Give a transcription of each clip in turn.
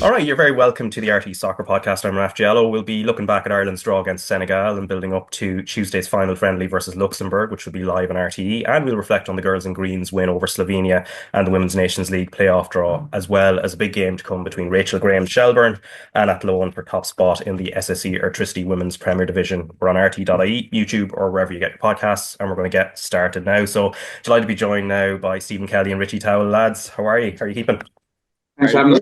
All right, you're very welcome to the RTÉ Soccer Podcast. I'm Raf Diallo. We'll be looking back at Ireland's draw against Senegal and building up to Tuesday's final friendly versus Luxembourg, which will be live on RTE. And we'll reflect on the Girls in Green's win over Slovenia and the Women's Nations League playoff draw, as well as a big game to come between Rachel Graham's Shelbourne and Athlone for top spot in the SSE Airtricity Women's Premier Division. We're on RTÉ.ie, YouTube, or wherever you get your podcasts, and we're going to get started now. So delighted to be joined now by Stephen, Kelly and Richie Towell. Lads, how are you? How are you keeping? Thanks for having me.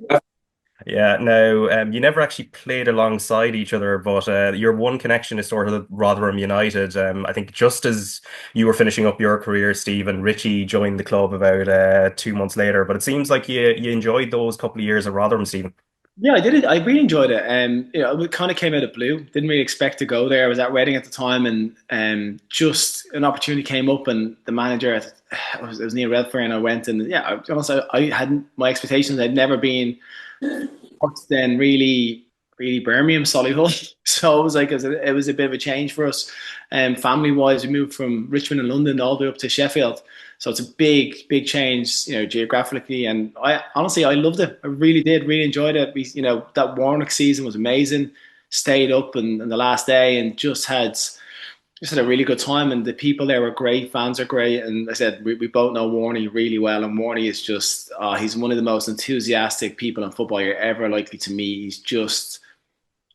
Yeah, no, you never actually played alongside each other, but your one connection is sort of Rotherham United. I think just as you were finishing up your career, Stephen, Richie joined the club about 2 months later. But it seems like you enjoyed those couple of years at Rotherham, Stephen. Yeah, I did it. I really enjoyed it. It kind of came out of blue. Didn't really expect to go there. I was at Reading at the time, and just an opportunity came up, and the manager, it was Neil Redfern, and I went, and yeah, honestly, I hadn't my expectations. I'd never been then really Birmingham, Solihull. So it was like it was a bit of a change for us. Family wise, we moved from Richmond and London all the way up to Sheffield. So it's a big change, geographically. And I honestly, I loved it. I really did, really enjoyed it. That Warnock season was amazing. Stayed up and the last day and just had a really good time. And the people there were great. Fans are great. And I said, we both know Warney really well. And Warney is just, he's one of the most enthusiastic people in football you're ever likely to meet.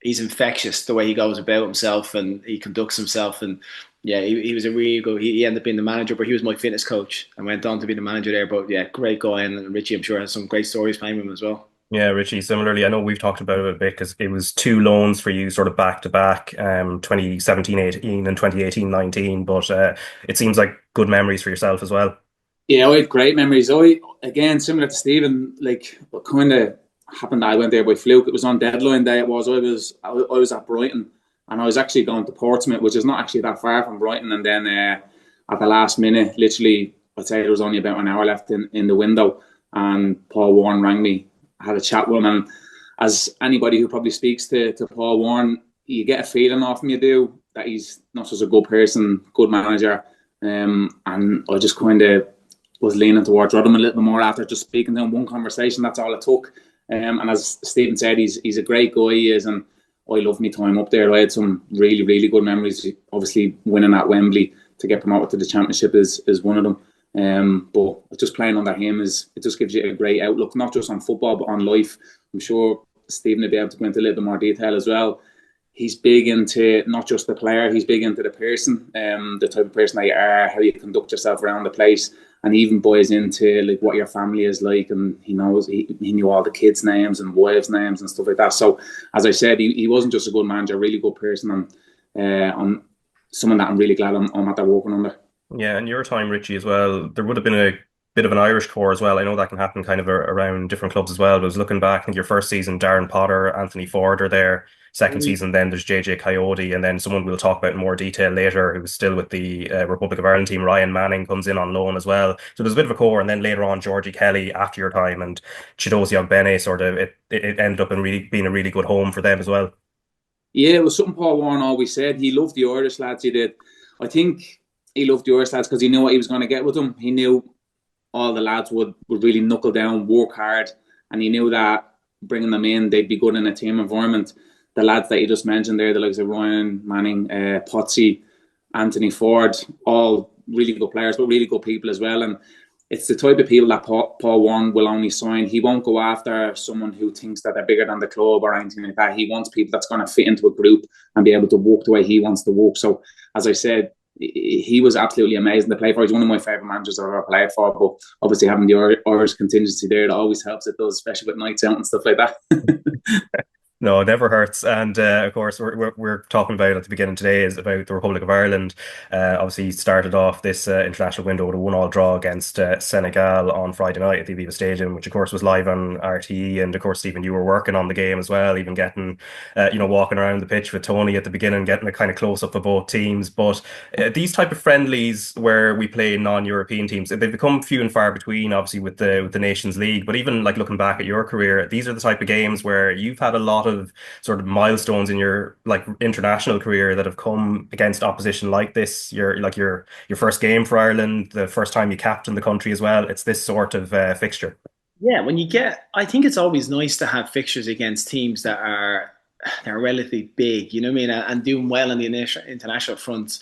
He's infectious the way he goes about himself and he conducts himself. And yeah, he was a really good. He ended up being the manager, but he was my fitness coach and went on to be the manager there. But yeah, great guy. And Richie, I'm sure, has some great stories playing with him as well. Yeah, Richie, similarly, I know we've talked about it a bit because it was two loans for you sort of back to back, 2017-18 and 2018-19, but it seems like good memories for yourself as well. Yeah, I had great memories. Again, similar to Stephen, like what kind of happened, I went there by fluke. It was on deadline day. I was at Brighton, and I was actually going to Portsmouth, which is not actually that far from Brighton. And then at the last minute, literally, I'd say there was only about an hour left in the window, and Paul Warren rang me. I had a chat with him, and as anybody who probably speaks to Paul Warren, you get a feeling off him, you do, that he's not just a good person, good manager. And I just kind of was leaning towards Rotherham a little bit more after just speaking to him. One conversation, that's all it took. And as Stephen said, he's a great guy, he is, and I loved my time up there. I had some really good memories. Obviously, winning at Wembley to get promoted to the Championship is one of them. But just playing under him it just gives you a great outlook, not just on football, but on life. I'm sure Stephen will be able to go into a little bit more detail as well. He's big into not just the player, he's big into the person, the type of person that you are, how you conduct yourself around the place, and he even buys into like what your family is like, and he knew all the kids' names and wives' names and stuff like that. So as I said, he wasn't just a good manager, a really good person, and I'm someone that I'm really glad I'm at that working under. Yeah, and your time, Richie, as well, there would have been a bit of an Irish core as well. I know that can happen kind of around different clubs as well. But I was looking back, I think your first season, Darren Potter, Anthony Ford are there. Second season, then there's JJ Coyote, and then someone we'll talk about in more detail later who's still with the Republic of Ireland team, Ryan Manning, comes in on loan as well. So there's a bit of a core, and then later on, Georgie Kelly after your time, and Chidozie Ogbene, sort of, it ended up in really being a really good home for them as well. Yeah, it was something Paul Warren always said. He loved the Irish lads, he did. I think he loved the Irish lads because he knew what he was going to get with them. He knew all the lads would really knuckle down, work hard, and he knew that bringing them in, they'd be good in a team environment. The lads that you just mentioned there, the likes of Ryan Manning, Potsy, Anthony Ford, all really good players, but really good people as well. And it's the type of people that Paul Warren will only sign. He won't go after someone who thinks that they're bigger than the club or anything like that. He wants people that's going to fit into a group and be able to walk the way he wants to walk. So, as I said, he was absolutely amazing to play for. He's one of my favourite managers I've ever played for. But obviously having the Irish contingency there, it always helps. It does, especially with nights out and stuff like that. No, it never hurts. And of course, we're talking about at the beginning today is about the Republic of Ireland. Obviously, started off this international window with a one-all draw against Senegal on Friday night at the Aviva Stadium, which of course was live on RTE. And of course, Stephen, you were working on the game as well, even getting, walking around the pitch with Tony at the beginning, getting a kind of close up of both teams. But these type of friendlies where we play non-European teams, they've become few and far between, obviously with the Nations League. But even like looking back at your career, these are the type of games where you've had a lot of sort of milestones in your like international career that have come against opposition like this. Your first game for Ireland, the first time you captained the country as well. It's this sort of fixture. Yeah, when you get, I think it's always nice to have fixtures against teams that are relatively big, you know what I mean, and doing well on the initial, international front.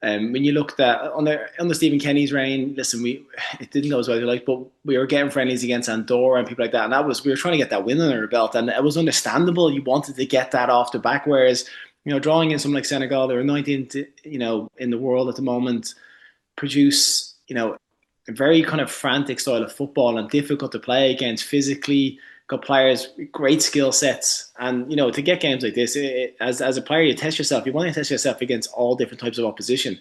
When you looked at under Stephen Kenny's reign, listen, we it didn't go as well as we like, but we were getting friendlies against Andorra and people like that, and we were trying to get that win under our belt, and it was understandable. You wanted to get that off the back, whereas drawing in something like Senegal, they were 19th, in the world at the moment, produce a very kind of frantic style of football and difficult to play against physically. Got players with great skill sets, and to get games like this, as a player, you test yourself. You want to test yourself against all different types of opposition,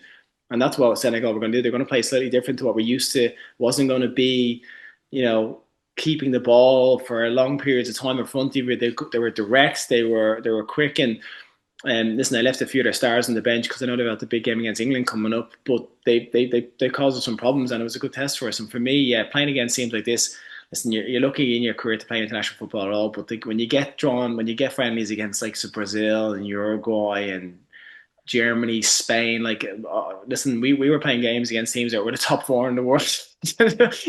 and that's what Senegal were going to do. They're going to play slightly different to what we're used to. Wasn't going to be, you know, keeping the ball for long periods of time in front of you. They were direct. They were quick, and listen, I left a few of their stars on the bench because I know they've got the big game against England coming up. But they caused us some problems, and it was a good test for us. And for me, yeah, playing against teams like this, listen, you're lucky in your career to play international football at all. But when you get drawn, when you get friendlies against like Brazil and Uruguay and Germany, Spain, listen, we were playing games against teams that were the top four in the world.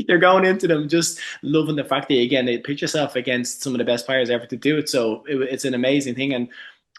You're going into them just loving the fact that again they pitch yourself against some of the best players ever to do it. So it's an amazing thing. And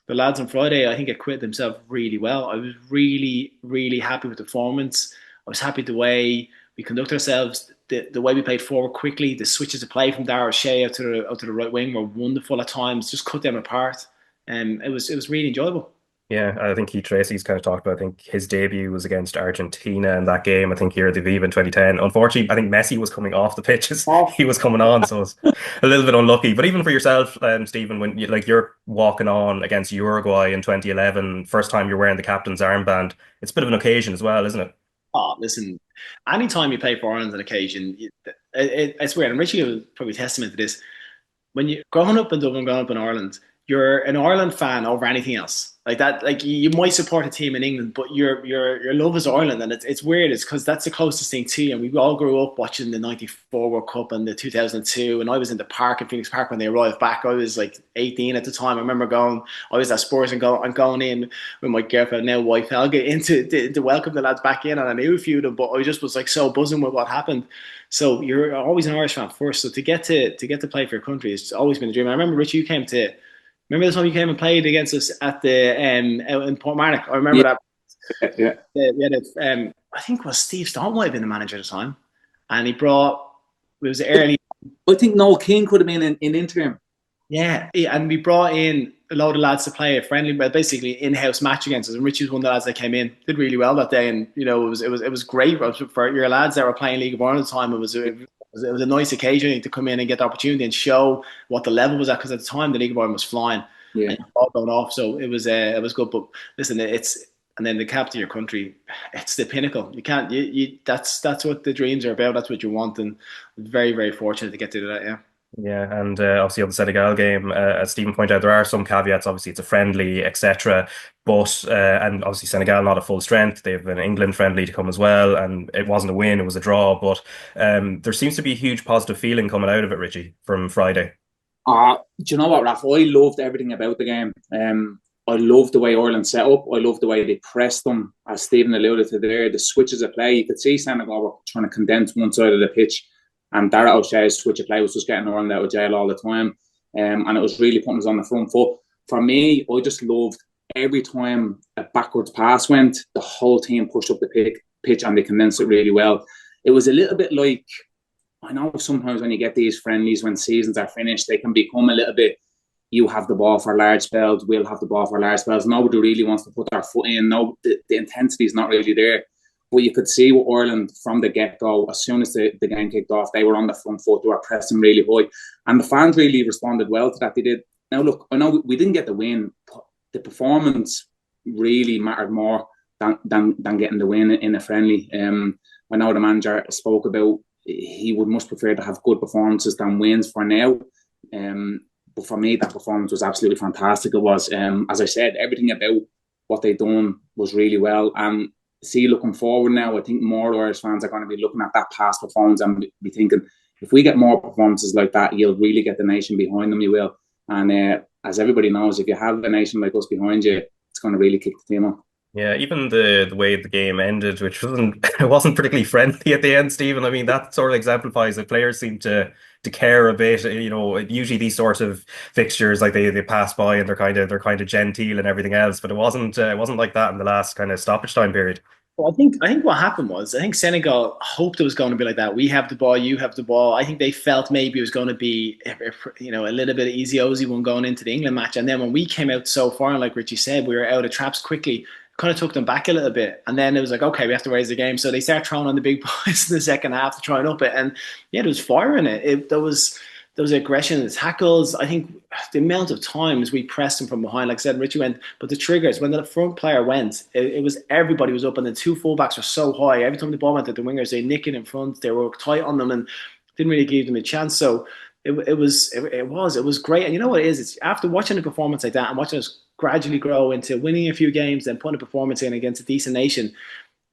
the lads on Friday, I think, acquitted themselves really well. I was really, really happy with the performance. I was happy the way we conduct ourselves, the way we played forward quickly, the switches of play from Dara Shea out to the right wing were wonderful at times. Just cut them apart, and it was really enjoyable. Yeah, I think Keith Tracy's kind of talked about. I think his debut was against Argentina in that game. I think here at the Viva in 2010. Unfortunately, I think Messi was coming off the pitches. Oh, He was coming on, so it's a little bit unlucky. But even for yourself, Stephen, when you're walking on against Uruguay in 2011, first time you're wearing the captain's armband, it's a bit of an occasion as well, isn't it? listen, anytime you play for Ireland on occasion, it's weird. And Richie was probably testament to this. When you growing up in Dublin, growing up in Ireland, you're an Ireland fan over anything else. Like that, like you might support a team in England, but your love is Ireland, and it's weird. It's because that's the closest thing to you. And we all grew up watching the '94 World Cup and the 2002. And I was in the park in Phoenix Park when they arrived back. I was like 18 at the time. I remember going. I was at Spurs and going in with my girlfriend, now wife Helga, into to welcome the lads back in, and I knew a few of them, but I just was like so buzzing with what happened. So you're always an Irish fan first. So to get to play for your country has always been a dream. I remember Rich, you came to. Remember the time you came and played against us at the out in Portmarnock? I remember Yeah, that. yeah. We had I think it was Steve Stone might have been the manager at the time, and he brought. It was early. I think Noel King could have been in interim. Yeah, and we brought in a load of lads to play a friendly, but basically in-house match against us. And Richie was one of the lads that came in, did really well that day, and it was great for your lads that were playing League of Ireland at the time. It was a nice occasion to come in and get the opportunity and show what the level was at, because at the time the League of Ireland was flying Yeah. and all going off. So it was good. But listen, and then the captain of your country, it's the pinnacle. You can't that's what the dreams are about. That's what you want, and very very fortunate to get to do that. Yeah. Yeah, and obviously on the Senegal game, as Stephen pointed out, there are some caveats. Obviously, it's a friendly, etc. But and obviously Senegal not at full strength. They have an England friendly to come as well, and it wasn't a win; it was a draw. But there seems to be a huge positive feeling coming out of it, Richie, from Friday. Do you know what, Raf? I loved everything about the game. I loved the way Ireland set up. I loved the way they pressed them, as Stephen alluded to there. The switches of play, you could see Senegal were trying to condense one side of the pitch, and Dara O'Shea's switch of play was just getting Ireland out of jail all the time. And it was really putting us on the front foot. For me, I just loved every time a backwards pass went, the whole team pushed up the pitch and they condensed it really well. It was a little bit like, I know sometimes when you get these friendlies, when seasons are finished, they can become a little bit, you have the ball for large spells, we'll have the ball for large spells. Nobody really wants to put their foot in. No, the intensity is not really there. But you could see with Ireland from the get-go, as soon as the game kicked off, they were on the front foot, they were pressing really high. And the fans really responded well to that. They did. Now, look, I know we didn't get the win, but the performance really mattered more than getting the win in a friendly. I know the manager spoke about he would much prefer to have good performances than wins for now. But for me, that performance was absolutely fantastic. It was, as I said, everything about what they done was really well. And see, looking forward now, I think more Irish fans are going to be looking at that past performance and be thinking, if we get more performances like that, you'll really get the nation behind them, you will. And as everybody knows, if you have a nation like us behind you, it's going to really kick the team off. Yeah, even the way the game ended, which wasn't it wasn't particularly friendly at the end, Stephen. I mean, that sort of exemplifies that players seem to to care a bit. You know, usually these sorts of fixtures, like they pass by and they're kind of genteel and everything else, but it wasn't like that in the last kind of stoppage time period. Well, I think what happened was I think Senegal hoped it was going to be like that. We have the ball, you have the ball. I think they felt maybe it was going to be a little bit of easy Ozy one going into the England match. And then when we came out so far, and like Richie said, we were out of traps quickly. Kind of took them back a little bit, and then it was like, okay, we have to raise the game. So they start throwing on the big boys in the second half to try and up it. And yeah, there was fire in it. There was aggression in the tackles. I think the amount of times we pressed them from behind, like I said, Richie went, but the triggers, when the front player went, it was everybody was up and the two fullbacks were so high. Every time the ball went at the wingers, they nick it in front. They were tight on them and didn't really give them a chance. So it was great. And you know what it is? It's after watching a performance like that and watching us gradually grow into winning a few games, then putting a performance in against a decent nation,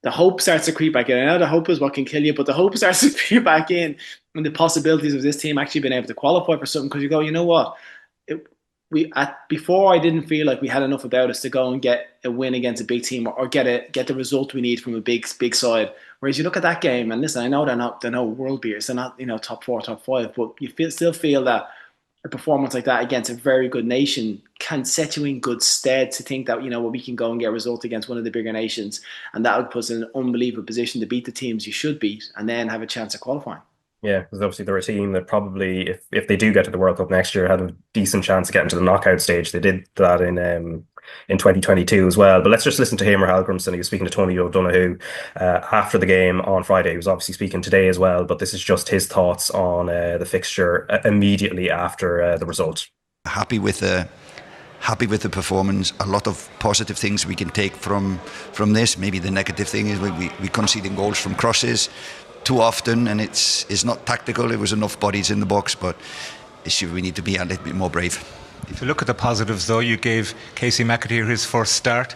the hope starts to creep back in. I know the hope is what can kill you, but the hope starts to creep back in and the possibilities of this team actually being able to qualify for something. Because you go, you know what? Before I didn't feel like we had enough about us to go and get a win against a big team or get the result we need from a big side. Whereas you look at that game, and listen, I know they're not world beaters, they're not top 4, top 5, but you still feel that a performance like that against a very good nation can set you in good stead to think that we can go and get a result against one of the bigger nations, and that would put us in an unbelievable position to beat the teams you should beat and then have a chance of qualifying. Yeah, because obviously they're a team that probably, if they do get to the World Cup next year, had a decent chance of getting to the knockout stage. They did that in 2022 as well. But let's just listen to Hamer Halgrimson. He was speaking to Tony O'Donoghue after the game on Friday. He was obviously speaking today as well, but this is just his thoughts on the fixture immediately after the result. Happy with the performance. A lot of positive things we can take from this. Maybe the negative thing is we conceding goals from crosses too often, and it's not tactical. It was enough bodies in the box, but we need to be a little bit more brave. If you look at the positives, though, you gave Kasey McAteer his first start,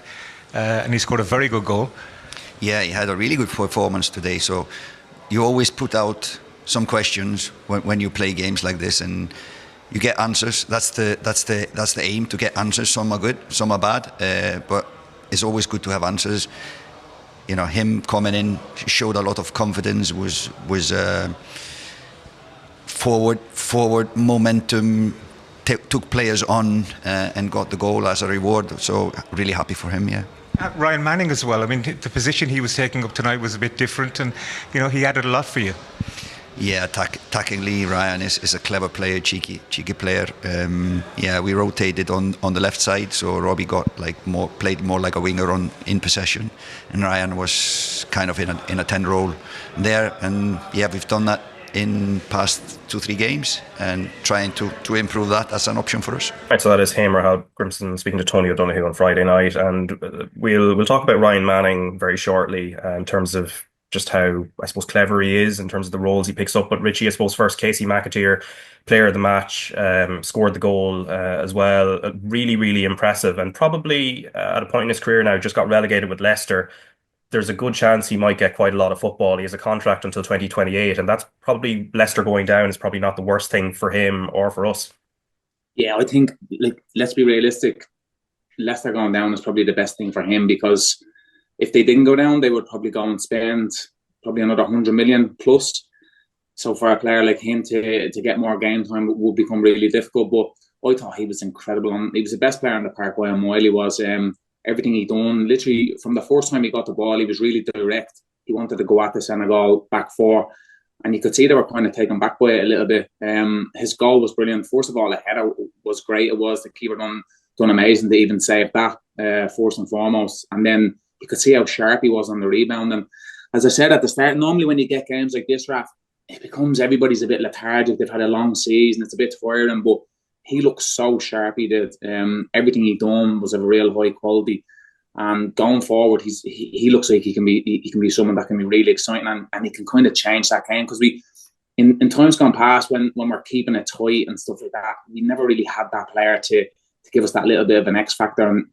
and he scored a very good goal. Yeah, he had a really good performance today. So you always put out some questions when you play games like this, and you get answers. That's the aim, to get answers. Some are good, some are bad, but it's always good to have answers. Him coming in showed a lot of confidence. Was forward momentum. Took players on and got the goal as a reward. So really happy for him. Yeah. Ryan Manning as well. I mean, the position he was taking up tonight was a bit different, and he added a lot for you. Yeah, attackingly, Ryan is a clever player, cheeky player. We rotated on the left side, so Robbie played more like a winger in possession, and Ryan was kind of in a 10 role there. And yeah, we've done that in past 2-3 games and trying to improve that as an option for us. Right, so that is Hamer Halgrimson speaking to Tony O'Donoghue on Friday night, and we'll talk about Ryan Manning very shortly in terms of just how, I suppose, clever he is in terms of the roles he picks up. But Richie, I suppose first, Kasey McAteer, player of the match, scored the goal as well. Really, really impressive, and probably at a point in his career now, just got relegated with Leicester. There's a good chance he might get quite a lot of football. He has a contract until 2028, and that's probably, Leicester going down is probably not the worst thing for him or for us. Yeah, I think, let's be realistic. Leicester going down is probably the best thing for him, because if they didn't go down, they would probably go and spend probably another 100 million plus. So for a player like him to get more game time would become really difficult. But I thought he was incredible. And he was the best player on the Páirc Uí Chaoimh. He was everything he done. Literally, from the first time he got the ball, he was really direct. He wanted to go at the Senegal back four. And you could see they were kind of taken back by it a little bit. His goal was brilliant. First of all, the header was great. It was. The keeper done amazing to even save that, first and foremost. And then you could see how sharp he was on the rebound. And as I said at the start, normally when you get games like this, Raf, it becomes everybody's a bit lethargic. They've had a long season. It's a bit tiring, but he looks so sharp. He did. Everything he done was of a real high quality. And going forward, he looks like he can be someone that can be really exciting, and he can kind of change that game, because we in times gone past when we're keeping it tight and stuff like that, we never really had that player to give us that little bit of an X factor. And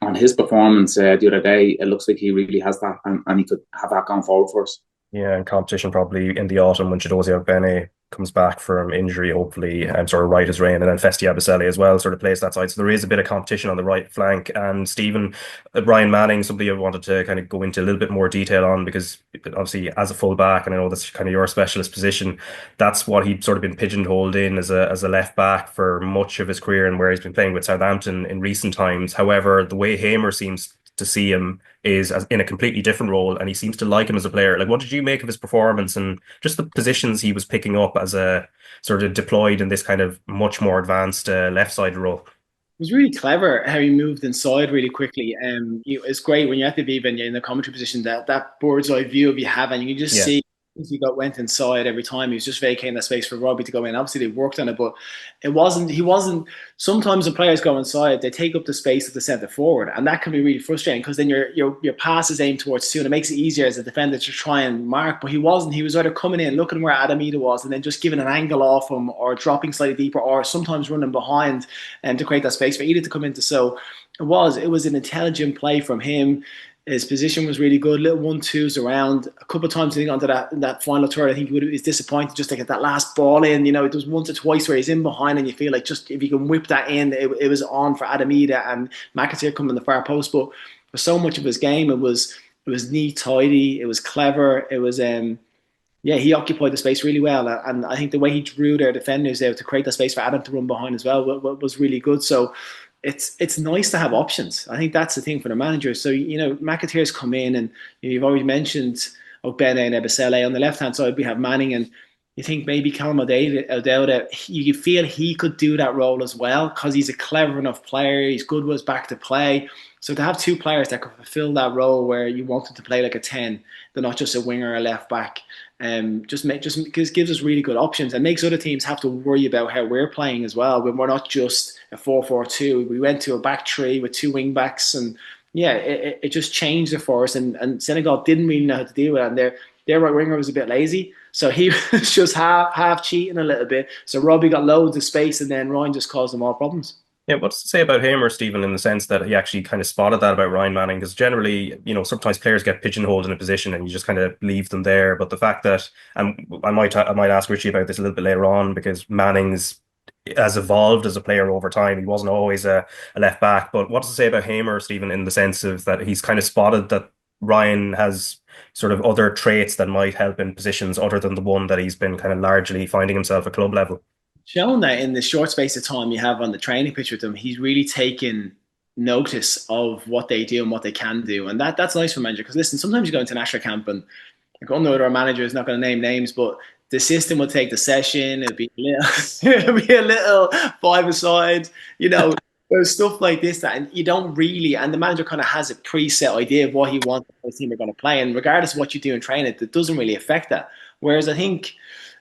on his performance the other day, it looks like he really has that, and he could have that going forward for us. Yeah, and competition probably in the autumn when Chidozie Ogbene comes back from injury, hopefully, and sort of right as rain, and then Festi Abasele as well sort of plays that side. So there is a bit of competition on the right flank. And Stephen, Ryan Manning, somebody I wanted to kind of go into a little bit more detail on, because obviously as a full back, and I know that's kind of your specialist position, that's what he'd sort of been pigeonholed in as a left back for much of his career, and where he's been playing with Southampton in recent times. However, the way Hamer seems to see him is as in a completely different role, and he seems to like him as a player. Like, what did you make of his performance and just the positions he was picking up as a sort of deployed in this kind of much more advanced left side role? It was really clever how he moved inside really quickly. It's great when you're at the Viva and you're in the commentary position, that bird's eye view of you have, and you can just Yeah. see he went inside every time. He was just vacating that space for Robbie to go in. Obviously, they worked on it, but he wasn't. Sometimes when players go inside, they take up the space of the centre forward, and that can be really frustrating, because then your pass is aimed towards two, and it makes it easier as a defender to try and mark. But he wasn't. He was either coming in, looking where Adamida was, and then just giving an angle off him, or dropping slightly deeper, or sometimes running behind and to create that space for Edith to come into. So it was an intelligent play from him. His position was really good. Little 1-2s around. A couple of times I think onto that final third, I think he was disappointed just to get that last ball in. There was once or twice where he's in behind, and you feel like just if you can whip that in, it was on for Adamida and McAteer coming in the far post. But for so much of his game, it was neat, tidy. It was clever. It was he occupied the space really well, and I think the way he drew their defenders there to create that space for Adam to run behind as well was really good. So it's nice to have options. I think that's the thing for the manager. So McAteer's come in, and you've already mentioned Ogbene and Ebisele. On the left hand side we have Manning, and you think maybe Callum O'Dowda, you feel he could do that role as well, because he's a clever enough player. He's good with his back to play. So to have two players that could fulfill that role where you want them to play like a 10, they're not just a winger or a left back, just gives us really good options, and makes other teams have to worry about how we're playing as well. When we're not just a 4-4-2, we went to a back three with two wing backs, and it just changed it for us. And Senegal didn't really know how to deal with it, and their right winger was a bit lazy, so he was just half cheating a little bit. So Robbie got loads of space, and then Ryan just caused them all problems. Yeah, what's to say about him or Stephen, in the sense that he actually kind of spotted that about Ryan Manning? Because generally, sometimes players get pigeonholed in a position and you just kind of leave them there. But the fact that, and I might ask Richie about this a little bit later on, because Manning's has evolved as a player over time. He wasn't always a left back. But what's to say about him or Stephen, in the sense of that he's kind of spotted that Ryan has sort of other traits that might help in positions other than the one that he's been kind of largely finding himself at club level? Shown that in the short space of time you have on the training pitch with them, he's really taken notice of what they do and what they can do, and that's nice for a manager. Because listen, sometimes you go into national camp, and I don't know whether our manager is not going to name names, but the system will take the session. It'll be a little five-a-side, There's stuff like this and you don't really, and the manager kind of has a preset idea of what he wants the team are going to play, and regardless of what you do in training, it doesn't really affect that. Whereas I think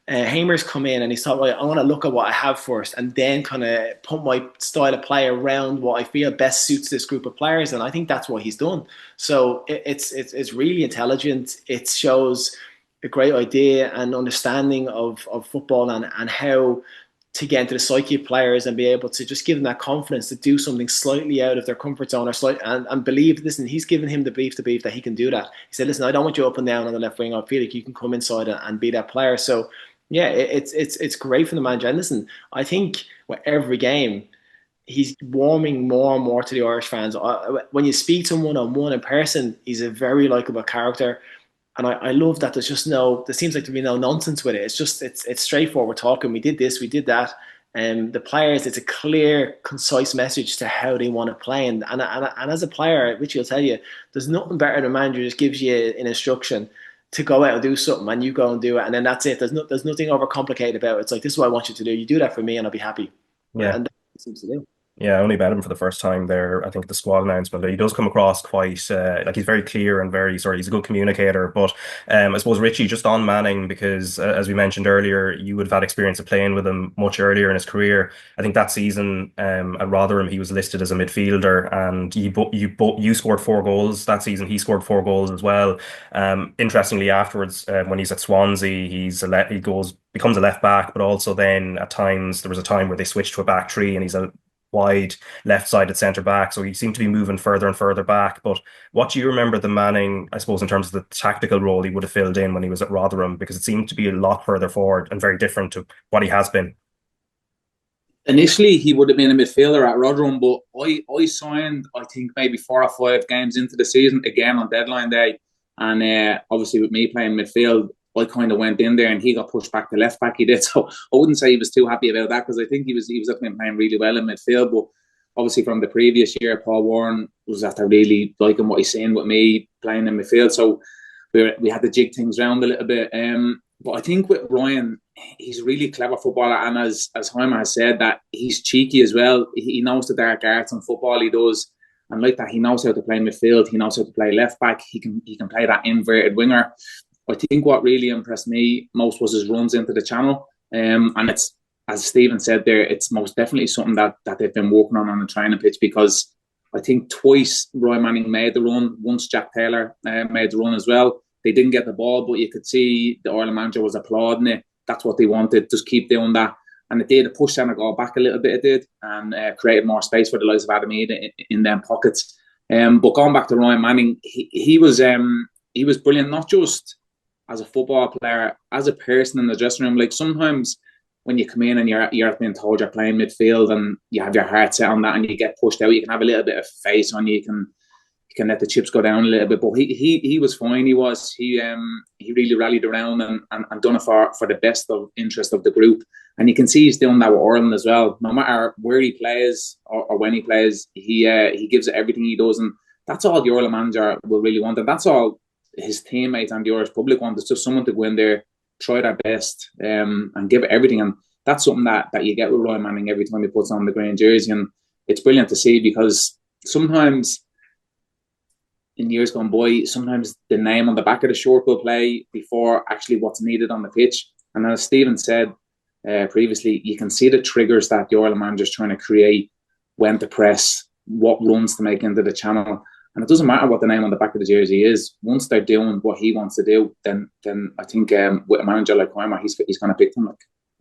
Hamer's come in and he's thought, right, I want to look at what I have first, and then kind of put my style of play around what I feel best suits this group of players, and I think that's what he's done. So it's really intelligent. It shows a great idea and understanding of football and how to get into the psyche of players and be able to just give them that confidence to do something slightly out of their comfort zone, and believe. Listen, he's given him the belief that he can do that. He said, listen, I don't want you up and down on the left wing. I feel like you can come inside and be that player. So yeah, it's great for the manager. And listen, I think with every game, he's warming more and more to the Irish fans. When you speak to him one-on-one in person, he's a very likeable character. And I love that there seems like to be no nonsense with it. It's straightforward talking. We did this, we did that. And the players, it's a clear, concise message to how they want to play. And as a player, Richie will tell you, there's nothing better than a manager just gives you an instruction to go out and do something, and you go and do it, and then that's it. There's nothing overcomplicated about it. It's like, this is what I want you to do. You do that for me, and I'll be happy. Yeah. And that's what he seems to do. Yeah, I only met him for the first time there, I think, at the squad announcement. He does come across quite, like, he's very clear and he's a good communicator. But I suppose, Richie, just on Manning, because as we mentioned earlier, you would have had experience of playing with him much earlier in his career. I think that season at Rotherham, he was listed as a midfielder, and you scored 4 goals that season. He scored 4 goals as well. Interestingly, afterwards, when he's at Swansea, becomes a left back, but also then at times there was a time where they switched to a back three, and he's wide left-sided centre-back, so he seemed to be moving further and further back. But what do you remember the Manning, I suppose, in terms of the tactical role he would have filled in when he was at Rotherham? Because it seemed to be a lot further forward and very different to what he has been. Initially, he would have been a midfielder at Rotherham, but I signed, I think, maybe 4 or 5 games into the season, again on deadline day. And obviously, with me playing midfield, I kind of went in there and he got pushed back to left back. He did. So I wouldn't say he was too happy about that, because I think he was definitely playing really well in midfield. But obviously, from the previous year, Paul Warren was after really liking what he's saying with me playing in midfield. So we had to jig things around a little bit. But I think with Ryan, he's a really clever footballer, and as Jaime has said, that he's cheeky as well. He knows the dark arts in football. He does, and like that, he knows how to play midfield. He knows how to play left back. He can play that inverted winger. I think what really impressed me most was his runs into the channel, and it's, as Stephen said there, it's most definitely something that they've been working on the training pitch, because I think twice Roy Manning made the run. Once Jack Taylor made the run as well. They didn't get the ball, but you could see the Ireland manager was applauding it. That's what they wanted. Just keep doing that. And it did. It pushed Senegal back a little bit, it did, and created more space for the likes of Adam Eade in them pockets. But going back to Ryan Manning, he was brilliant, not just as a football player, as a person in the dressing room. Like, sometimes when you come in and you're being told you're playing midfield and you have your heart set on that and you get pushed out, you can have a little bit of face on you. You can let the chips go down a little bit, but he was fine. He really rallied around and done it for the best of interest of the group. And you can see he's doing that with Ireland as well. No matter where he plays or when he plays, he gives it everything he does, and that's all the Ireland manager will really want, and that's all his teammates and the Irish public want. It's just someone to go in there, try their best, and give it everything. And that's something that you get with Ryan Manning every time he puts on the green jersey, and it's brilliant to see, because sometimes, in years gone by, sometimes the name on the back of the shirt will play before actually what's needed on the pitch. And as Stephen said previously, you can see the triggers that the Ireland manager is trying to create, when to press, what runs to make into the channel. And it doesn't matter what the name on the back of the jersey is. Once they're doing what he wants to do, then I think with a manager like Caoimhin, he's going to pick them.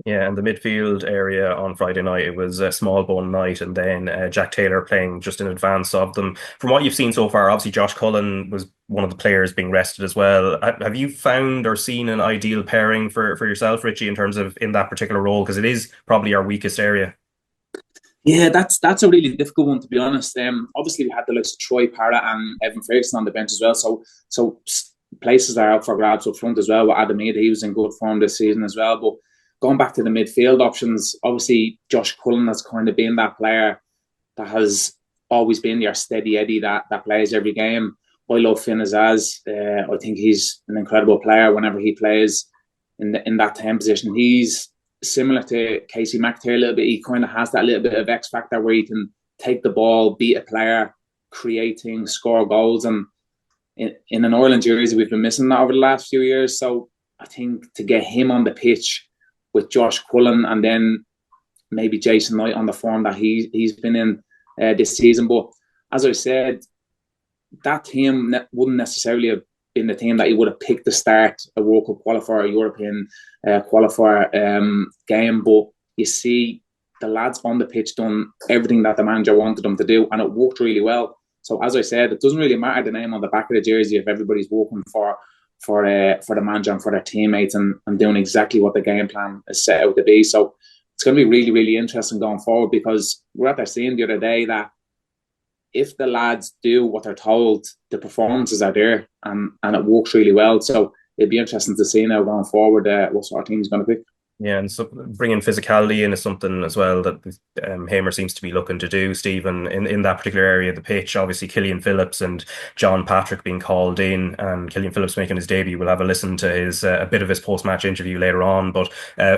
Yeah, and the midfield area on Friday night, it was a small bone night, and then Jack Taylor playing just in advance of them. From what you've seen so far, obviously Josh Cullen was one of the players being rested as well. Have you found or seen an ideal pairing for yourself, Richie, in terms of in that particular role? Because it is probably our weakest area. Yeah, that's a really difficult one, to be honest. Obviously, we had the likes of Troy Parrott and Evan Ferguson on the bench as well. So places are out for grabs up front as well. With Adam Eade, he was in good form this season as well. But going back to the midfield options, obviously Josh Cullen has kind of been that player that has always been your steady Eddie that plays every game. I love Finn Azaz. I think he's an incredible player whenever he plays in that 10 position. He's similar to Kasey McAteer a little bit. He kind of has that little bit of X factor where he can take the ball, beat a player, create things, score goals. And in an Ireland jersey, we've been missing that over the last few years. So I think to get him on the pitch with Josh Cullen and then maybe Jason Knight on the form that he's been in this season. But as I said, that team wouldn't necessarily have been the team that he would have picked to start a World Cup qualifier, a European qualifier game. But you see the lads on the pitch done everything that the manager wanted them to do, and it worked really well. So as I said, it doesn't really matter the name on the back of the jersey if everybody's working for the manager and for their teammates and doing exactly what the game plan is set out to be. So it's going to be really, really interesting going forward, because we're at there seeing the other day that if the lads do what they're told, the performances are there and it works really well. So it'd be interesting to see now going forward what sort of team he's going to pick. Yeah, and so bringing physicality in is something as well that Hamer seems to be looking to do, Stephen, in that particular area of the pitch. Obviously, Killian Phillips and John Patrick being called in, and Killian Phillips making his debut. We'll have a listen to his a bit of his post-match interview later on. But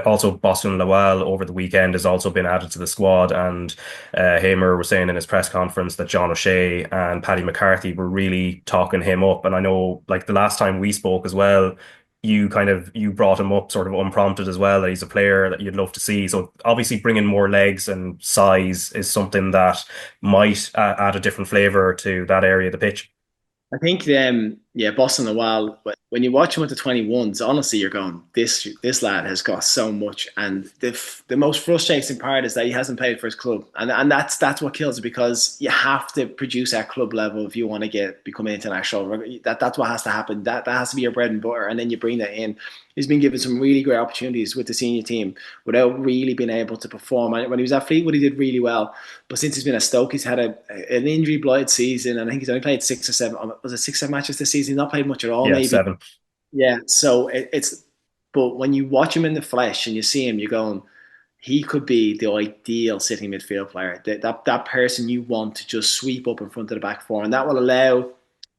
also Bosun Lawal over the weekend has also been added to the squad, and Hamer was saying in his press conference that John O'Shea and Paddy McCarthy were really talking him up. And I know, like the last time we spoke as well, you brought him up sort of unprompted as well, that he's a player that you'd love to see. So obviously bringing more legs and size is something that might add a different flavour to that area of the pitch. I think Yeah, Bosun Lawal. But when you watch him with the 21s, honestly, you're going, this lad has got so much. And the most frustrating part is that he hasn't played for his club, and that's what kills it, because you have to produce at club level if you want to become international. That's what has to happen. That has to be your bread and butter, and then you bring that in. He's been given some really great opportunities with the senior team without really being able to perform. When he was at Fleetwood, he did really well. But since he's been at Stoke, he's had an injury-blighted season, and I think he's only played 6 or 7. Was it 6 or 7 matches this season? He's not played much at all, Yeah, maybe. 7. Yeah, so it's. But when you watch him in the flesh and you see him, you're going, he could be the ideal sitting midfield player. That person you want to just sweep up in front of the back four, and that will allow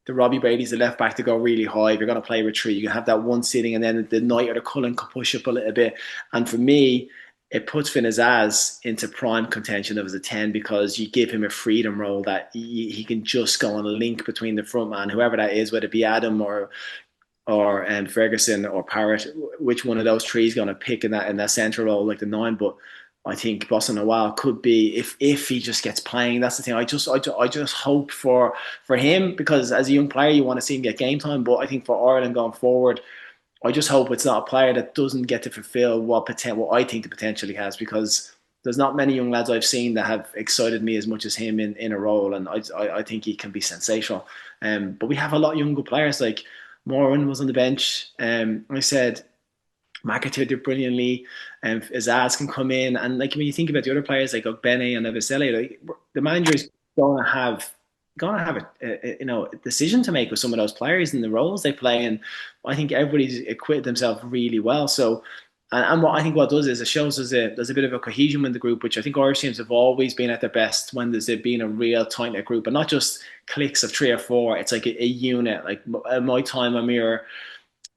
the Robbie Brady's the left back to go really high. If you're going to play retreat, you can have that one sitting, and then the Knight or the Cullen can push up a little bit. And for me, it puts Finn Azaz into prime contention as a 10, because you give him a freedom role that he can just go on a link between the front man, whoever that is, whether it be Adam or Ferguson or Parrott, which one of those three is going to pick in that central role like the 9. But I think Bosun Lawal could be, if he just gets playing. That's the thing. I just hope for him, because as a young player you want to see him get game time. But I think for Ireland going forward, I just hope it's not a player that doesn't get to fulfil what I think the potential he has, because there's not many young lads I've seen that have excited me as much as him in a role, and I think he can be sensational. But we have a lot of younger players. Like Moran was on the bench. I said McAteer did brilliantly, and Azaz can come in. And like when you think about the other players like Ogbene and Aviceli, like the manager is going to have a decision to make with some of those players and the roles they play. And I think everybody's acquitted themselves really well. So, and what I think what it does is it shows there's a bit of a cohesion in the group, which I think Irish teams have always been at their best when there's been a real tight-knit group, and not just cliques of 3 or 4. It's like a unit. Like at my time when we were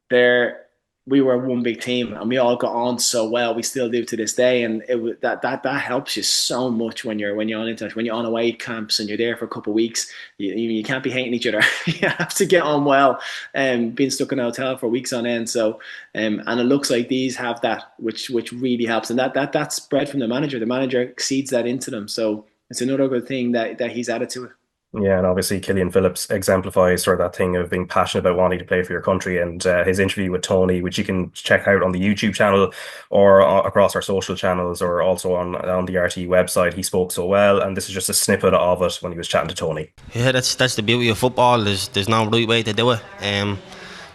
there, we were one big team, and we all got on so well. We still do to this day, and that helps you so much when you're on away camps and you're there for a couple of weeks. You can't be hating each other. You have to get on well, and being stuck in a hotel for weeks on end. So, and it looks like these have that, which really helps, and that's bred from the manager. The manager exceeds that into them, so it's another good thing that he's added to it. Yeah, and obviously Killian Phillips exemplifies sort of that thing of being passionate about wanting to play for your country. And his interview with Tony, which you can check out on the YouTube channel or across our social channels, or also on the RTÉ website, he spoke so well. And this is just a snippet of it when he was chatting to Tony. Yeah, that's the beauty of football. There's no right way to do it.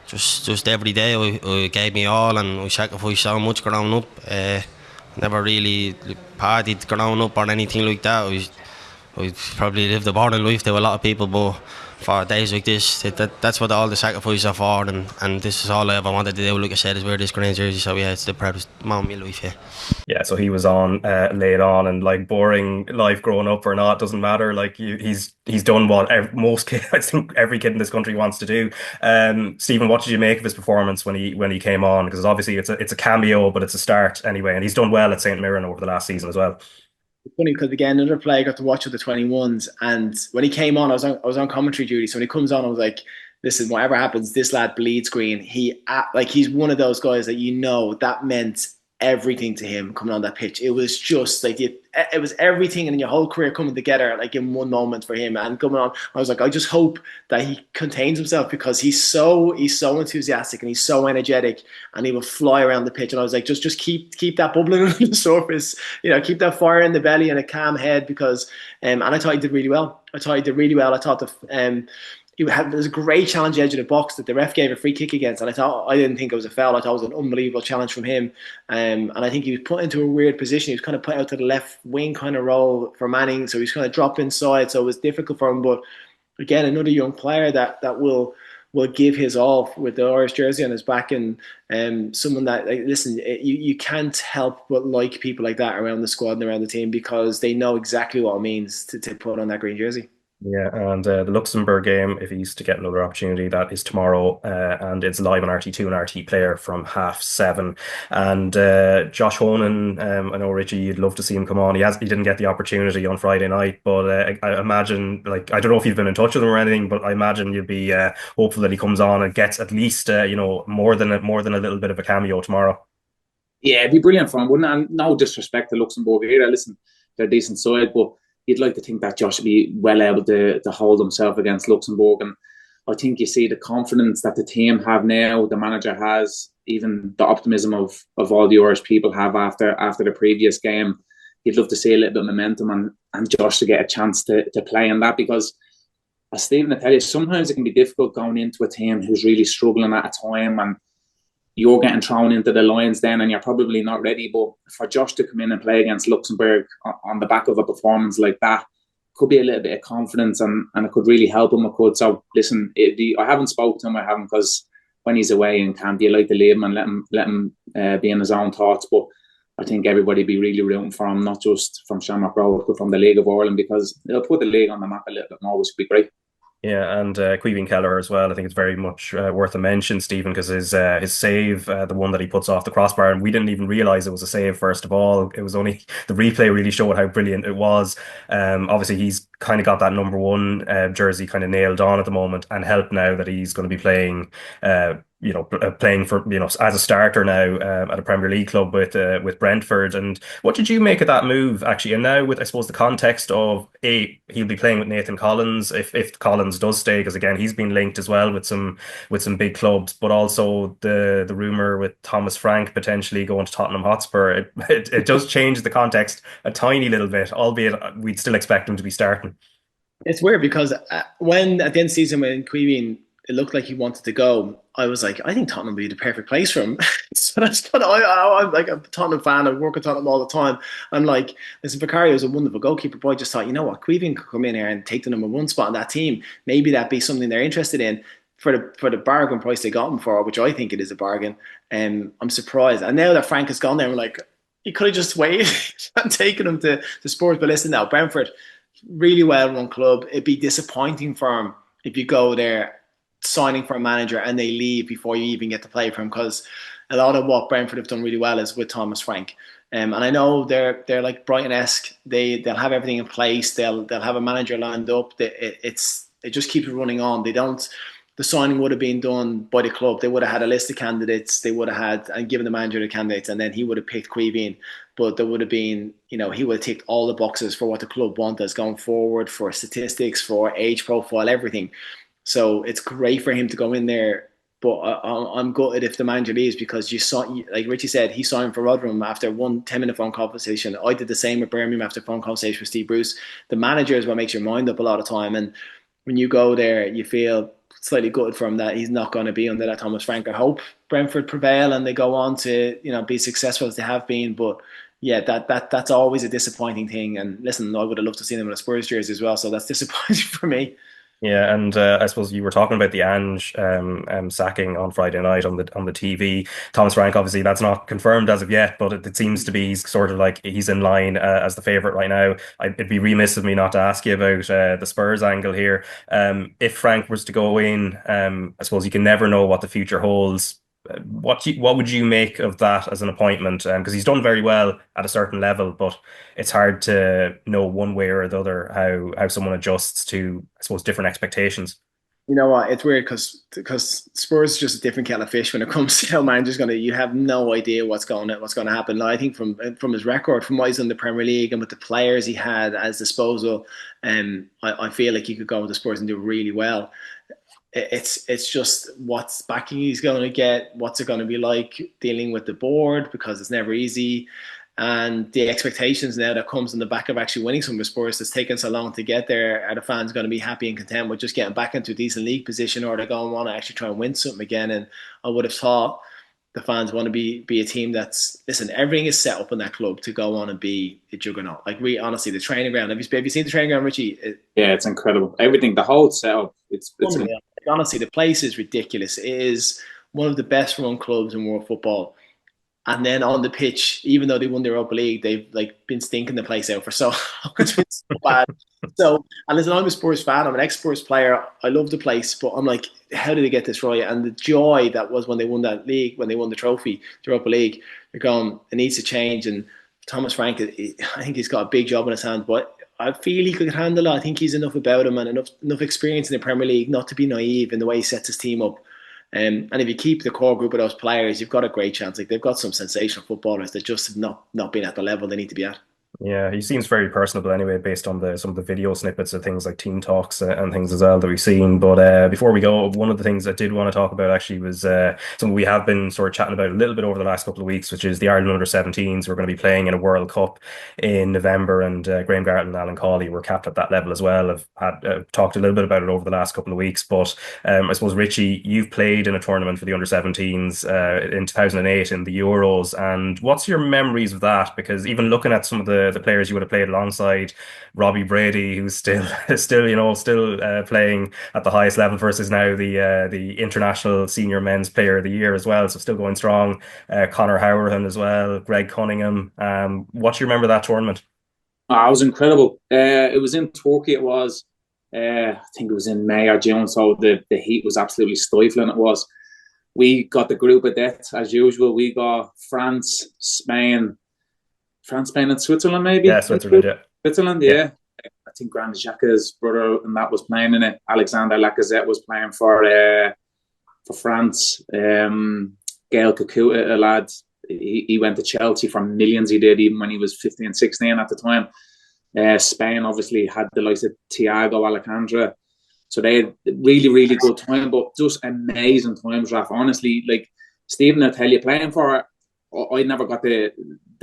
Just every day I gave me all, and I sacrificed so much growing up. Never really partied growing up or anything like that. I probably lived a boring life to a lot of people, but for days like this, that's what all the sacrifices are for, and this is all I ever wanted to do. Like I said, is wear this green jersey. So yeah, it's the proudest moment of my life. Yeah, so he was on late on, and like boring life growing up or not doesn't matter. Like he's done what most kids, I think every kid in this country wants to do. Stephen, what did you make of his performance when he came on? Because obviously it's a cameo, but it's a start anyway, and he's done well at St Mirren over the last season as well. It's funny because again, another player I got to watch with the 21s, and when he came on, I was on commentary duty. So when he comes on, I was like, "Listen, whatever happens, this lad bleeds green." He's one of those guys that that meant everything to him coming on that pitch. It was just like it was everything, and your whole career coming together like in one moment for him. And coming on, I was like, I just hope that he contains himself, because he's so enthusiastic and he's so energetic, and he will fly around the pitch. And I was like, just keep that bubbling under the surface, keep that fire in the belly and a calm head, because and I thought he did really well. I thought there's a great challenge edge of the box that the ref gave a free kick against, and I didn't think it was a foul. I thought it was an unbelievable challenge from him, and I think he was put into a weird position. He was kind of put out to the left wing kind of role for Manning, so he's kind of dropped inside, so it was difficult for him. But again, another young player that will give his all with the Irish jersey on his back, and someone that, like, listen, you can't help but like people like that around the squad and around the team, because they know exactly what it means to put on that green jersey. Yeah, and the Luxembourg game, if he's to get another opportunity, that is tomorrow, and it's live on RT2 and RT Player from 7:30. And Josh Honan, I know, Richie, you'd love to see him come on. He didn't get the opportunity on Friday night, but I imagine, like, I don't know if you've been in touch with him or anything, but I imagine you'd be hopeful that he comes on and gets at least more than a little bit of a cameo tomorrow. Yeah, it'd be brilliant for him, wouldn't it? And no disrespect to Luxembourg either. Listen, they're a decent side, but you'd like to think that Josh would be well able to hold himself against Luxembourg. And I think you see the confidence that the team have now, the manager has, even the optimism of all the Irish people have after the previous game. You'd love to see a little bit of momentum and Josh to get a chance to play in that, because as Stephen, I tell you, sometimes it can be difficult going into a team who's really struggling at a time, and you're getting thrown into the Lions then and you're probably not ready. But for Josh to come in and play against Luxembourg on the back of a performance like that could be a little bit of confidence, and it could really help him. It could. So listen, I haven't spoken to him. I haven't, because when he's away in camp, you like to leave him and let him be in his own thoughts. But I think everybody be really rooting for him, not just from Shamrock Rovers, but from the League of Ireland, because it'll put the league on the map a little bit more, which would be great. Yeah, and Caoimhin Kelleher as well. I think it's very much worth a mention, Stephen, because his save, the one that he puts off the crossbar, and we didn't even realise it was a save. First of all, it was only the replay really showed how brilliant it was. Obviously, he's kind of got that number one jersey kind of nailed on at the moment, and help now that he's going to be playing. Playing for as a starter now at a Premier League club with Brentford. And what did you make of that move actually? And now with, I suppose, the context of he'll be playing with Nathan Collins if Collins does stay, because again he's been linked as well with some big clubs, but also the rumor with Thomas Frank potentially going to Tottenham Hotspur. It does change the context a tiny little bit, albeit we'd still expect him to be starting. It's weird because when at the end of the season when Caoimhin, it looked like he wanted to go, I was like, I think Tottenham would be the perfect place for him. So that's kind of, I'm like a Tottenham fan. I work at Tottenham all the time. I'm like, listen, Vicario is a wonderful goalkeeper, but I just thought, you know what, Caoimhin could come in here and take the number one spot on that team. Maybe that'd be something they're interested in for the bargain price they got him for, which I think it is a bargain. I'm surprised. And now that Frank has gone there, we're like, he could have just waited and taken him to Spurs. But listen now, Brentford, really well run club. It'd be disappointing for him if you go there signing for a manager and they leave before you even get to play for him, because a lot of what Brentford have done really well is with Thomas Frank. And I know they're like Brighton-esque. They'll have everything in place. They'll have a manager lined up. It just keeps running on. The signing would have been done by the club. They would have had a list of candidates. They would have had and given the manager the candidates, and then he would have picked Caoimhin. But there would have been, he would have ticked all the boxes for what the club wanted going forward, for statistics, for age profile, everything. So it's great for him to go in there. But I'm gutted if the manager leaves, because you saw, like Richie said, he signed for Rotherham after one 10-minute phone conversation. I did the same with Birmingham after a phone conversation with Steve Bruce. The manager is what makes your mind up a lot of time. And when you go there, you feel slightly gutted for him that he's not going to be under that Thomas Frank. I hope Brentford prevail and they go on to be successful as they have been. But yeah, that's always a disappointing thing. And listen, I would have loved to see them in a Spurs jersey as well. So that's disappointing for me. Yeah, and I suppose you were talking about the Ange sacking on Friday night on the TV. Thomas Frank, obviously, that's not confirmed as of yet, but it seems to be he's sort of like he's in line as the favourite right now. It'd be remiss of me not to ask you about the Spurs angle here. If Frank was to go in, I suppose you can never know what the future holds. What would you make of that as an appointment? Because he's done very well at a certain level, but it's hard to know one way or the other how someone adjusts to, I suppose, different expectations. You know what? It's weird because Spurs is just a different kettle of fish when it comes to how manager's going to. You have no idea what's going to happen. I think from his record, from what he's in the Premier League and with the players he had at his disposal, I feel like he could go with the Spurs and do really well. It's just what's backing he's going to get, what's it going to be like dealing with the board, because it's never easy, and the expectations now that comes on the back of actually winning some of Spurs that's taken so long to get there. Are the fans going to be happy and content with just getting back into a decent league position, or are they going to want to actually try and win something again? And I would have thought the fans want to be a team that's, listen, everything is set up in that club to go on and be a juggernaut. Like, honestly, the training ground, have you seen the training ground, Richie? Yeah, it's incredible. Everything, the whole setup, it's honestly, the place is ridiculous. It is one of the best run clubs in world football. And then on the pitch, even though they won the Europa League, they've been stinking the place out for so long. It's been so bad. So, and listen, I'm a Spurs fan. I'm an ex-Spurs player. I love the place, but I'm like, how did they get this right? And the joy that was when they won that league, when they won the trophy, the Europa League, they're going, it needs to change. And Thomas Frank, I think he's got a big job in his hand, but I feel he could handle it. I think he's enough about him and enough experience in the Premier League not to be naive in the way he sets his team up. And if you keep the core group of those players, you've got a great chance. Like, they've got some sensational footballers that just have not been at the level they need to be at. Yeah, he seems very personable anyway, based on some of the video snippets of things like team talks and things as well that we've seen. But before we go, one of the things I did want to talk about actually was something we have been sort of chatting about a little bit over the last couple of weeks, which is the Ireland under-17s. We're going to be playing in a World Cup in November, and Graham Garrett and Alan Cawley were capped at that level as well. I've had talked a little bit about it over the last couple of weeks, but I suppose Richie, you've played in a tournament for the under-17s in 2008 in the Euros, and what's your memories of that? Because even looking at some of the players you would have played alongside, Robbie Brady, who's still still playing at the highest level, versus now the international senior men's player of the year as well, so still going strong. Conor Howerhan as well, Greg Cunningham. What do you remember that tournament? It was incredible. It was in Turkey. It was, I think it was in May or June, so the heat was absolutely stifling. It was. We got the group of death as usual. We got France, Spain, and Switzerland, maybe. Yeah, Switzerland. Yeah, Switzerland. Yeah. I think Granit Xhaka's brother and that was playing in it. Alexander Lacazette was playing for France. Gael Kakuta, a lad, he went to Chelsea for millions. He did, even when he was 15, 16 at the time. Spain obviously had the likes of Thiago Alcantara. So they had really, really good time, but just amazing times, Raf. Honestly, like Stephen, I tell you, playing for, I never got the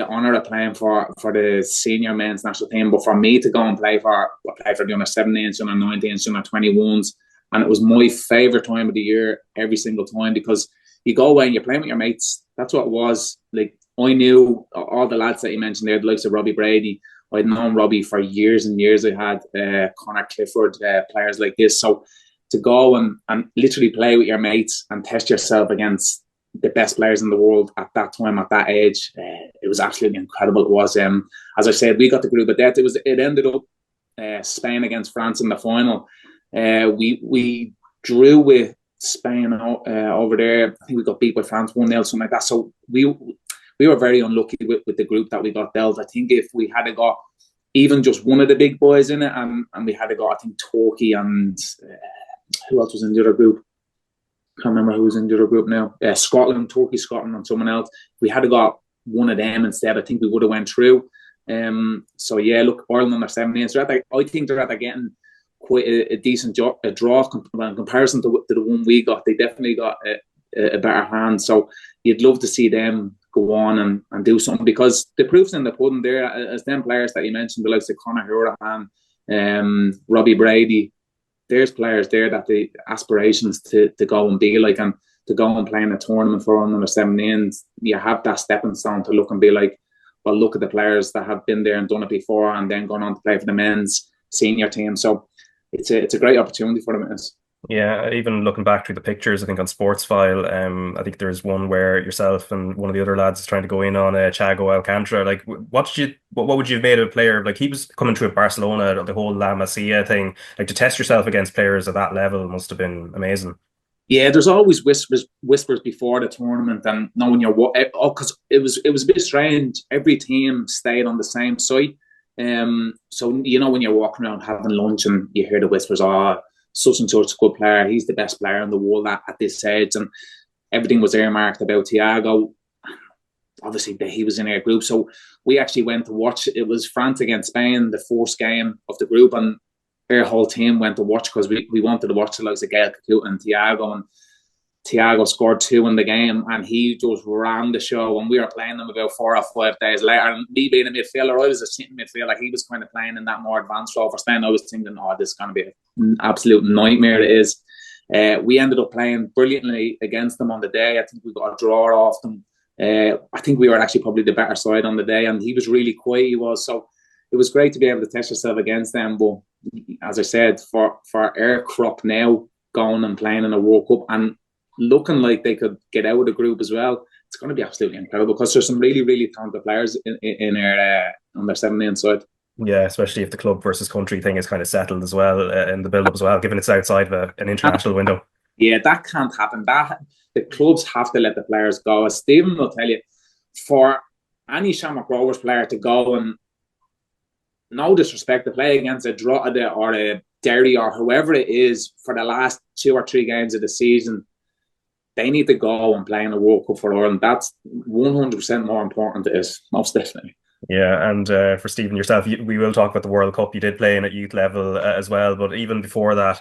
honour of playing for the senior men's national team, but for me to go and play for the under-17s, under-19s, under-21s, and it was my favourite time of the year every single time, because you go away and you're playing with your mates. That's what it was. Like, I knew all the lads that you mentioned there, the likes of Robbie Brady. I'd known Robbie for years and years. I had Connor Clifford, players like this. So to go and literally play with your mates and test yourself against the best players in the world at that time, at that age, it was absolutely incredible. It was, as I said, we got the group of death. It ended up Spain against France in the final. We drew with Spain over there. I think we got beat by France 1-0, something like that. So we were very unlucky with the group that we got dealt. I think if we had got even just one of the big boys in it, and we had got, I think, Turkey and who else was in the other group? Can't remember who was in the other group now. Scotland, Turkey, Scotland, and someone else. If we had got one of them instead, I think we would have went through. So yeah, look, Ireland under 17. So I think they're getting quite a decent draw in comparison to the one we got. They definitely got a better hand. So you'd love to see them go on and do something, because the proof's in the pudding there. As them players that you mentioned, the likes of Conor Howerhan, Robbie Brady, there's players there that the aspirations to go and be like, and to go and play in a tournament for under 17s, you have that stepping stone to look and be like, well, look at the players that have been there and done it before, and then gone on to play for the men's senior team. So it's a great opportunity for them. Yeah, even looking back through the pictures, I think on Sportsfile, I think there's one where yourself and one of the other lads is trying to go in on Thiago Alcantara. Like, what would you have made of a player? Like, he was coming through at Barcelona, the whole La Masia thing. Like, to test yourself against players at that level must have been amazing. Yeah, there's always whispers before the tournament, and knowing because it was a bit strange. Every team stayed on the same site, so when you're walking around having lunch and you hear the whispers, such and such a good player, he's the best player in the world at this age, and everything was earmarked about Thiago. Obviously, he was in our group, so we actually went to watch. It was France against Spain, the first game of the group, and our whole team went to watch because we wanted to watch the likes of Gael Kakuta and Thiago. And Thiago scored 2 in the game, and he just ran the show. And we were playing them about 4 or 5 days later. And me being a midfielder, I was a sitting midfielder. He was kind of playing in that more advanced role for Spain. I was thinking, this is going to be an absolute nightmare. It is. We ended up playing brilliantly against them on the day. I think we got a draw off them. I think we were actually probably the better side on the day, and he was really quiet. He was. So it was great to be able to test yourself against them. But as I said, for our crop now, going and playing in a World Cup and looking like they could get out of the group as well, it's going to be absolutely incredible, because there's some really, really talented players in our under 17 side. Yeah, especially if the club versus country thing is kind of settled as well in the build-up as well, given it's outside of an international window. Yeah, that can't happen. The clubs have to let the players go. As Stephen will tell you, for any Shamrock Rovers player to go and, no disrespect, to play against a Drogheda or a Derry or whoever it is for the last 2 or 3 games of the season, they need to go and play in a World Cup for Ireland. That's 100% more important to us, most definitely. Yeah, and for Stephen yourself, we will talk about the World Cup. You did play in at youth level as well, but even before that,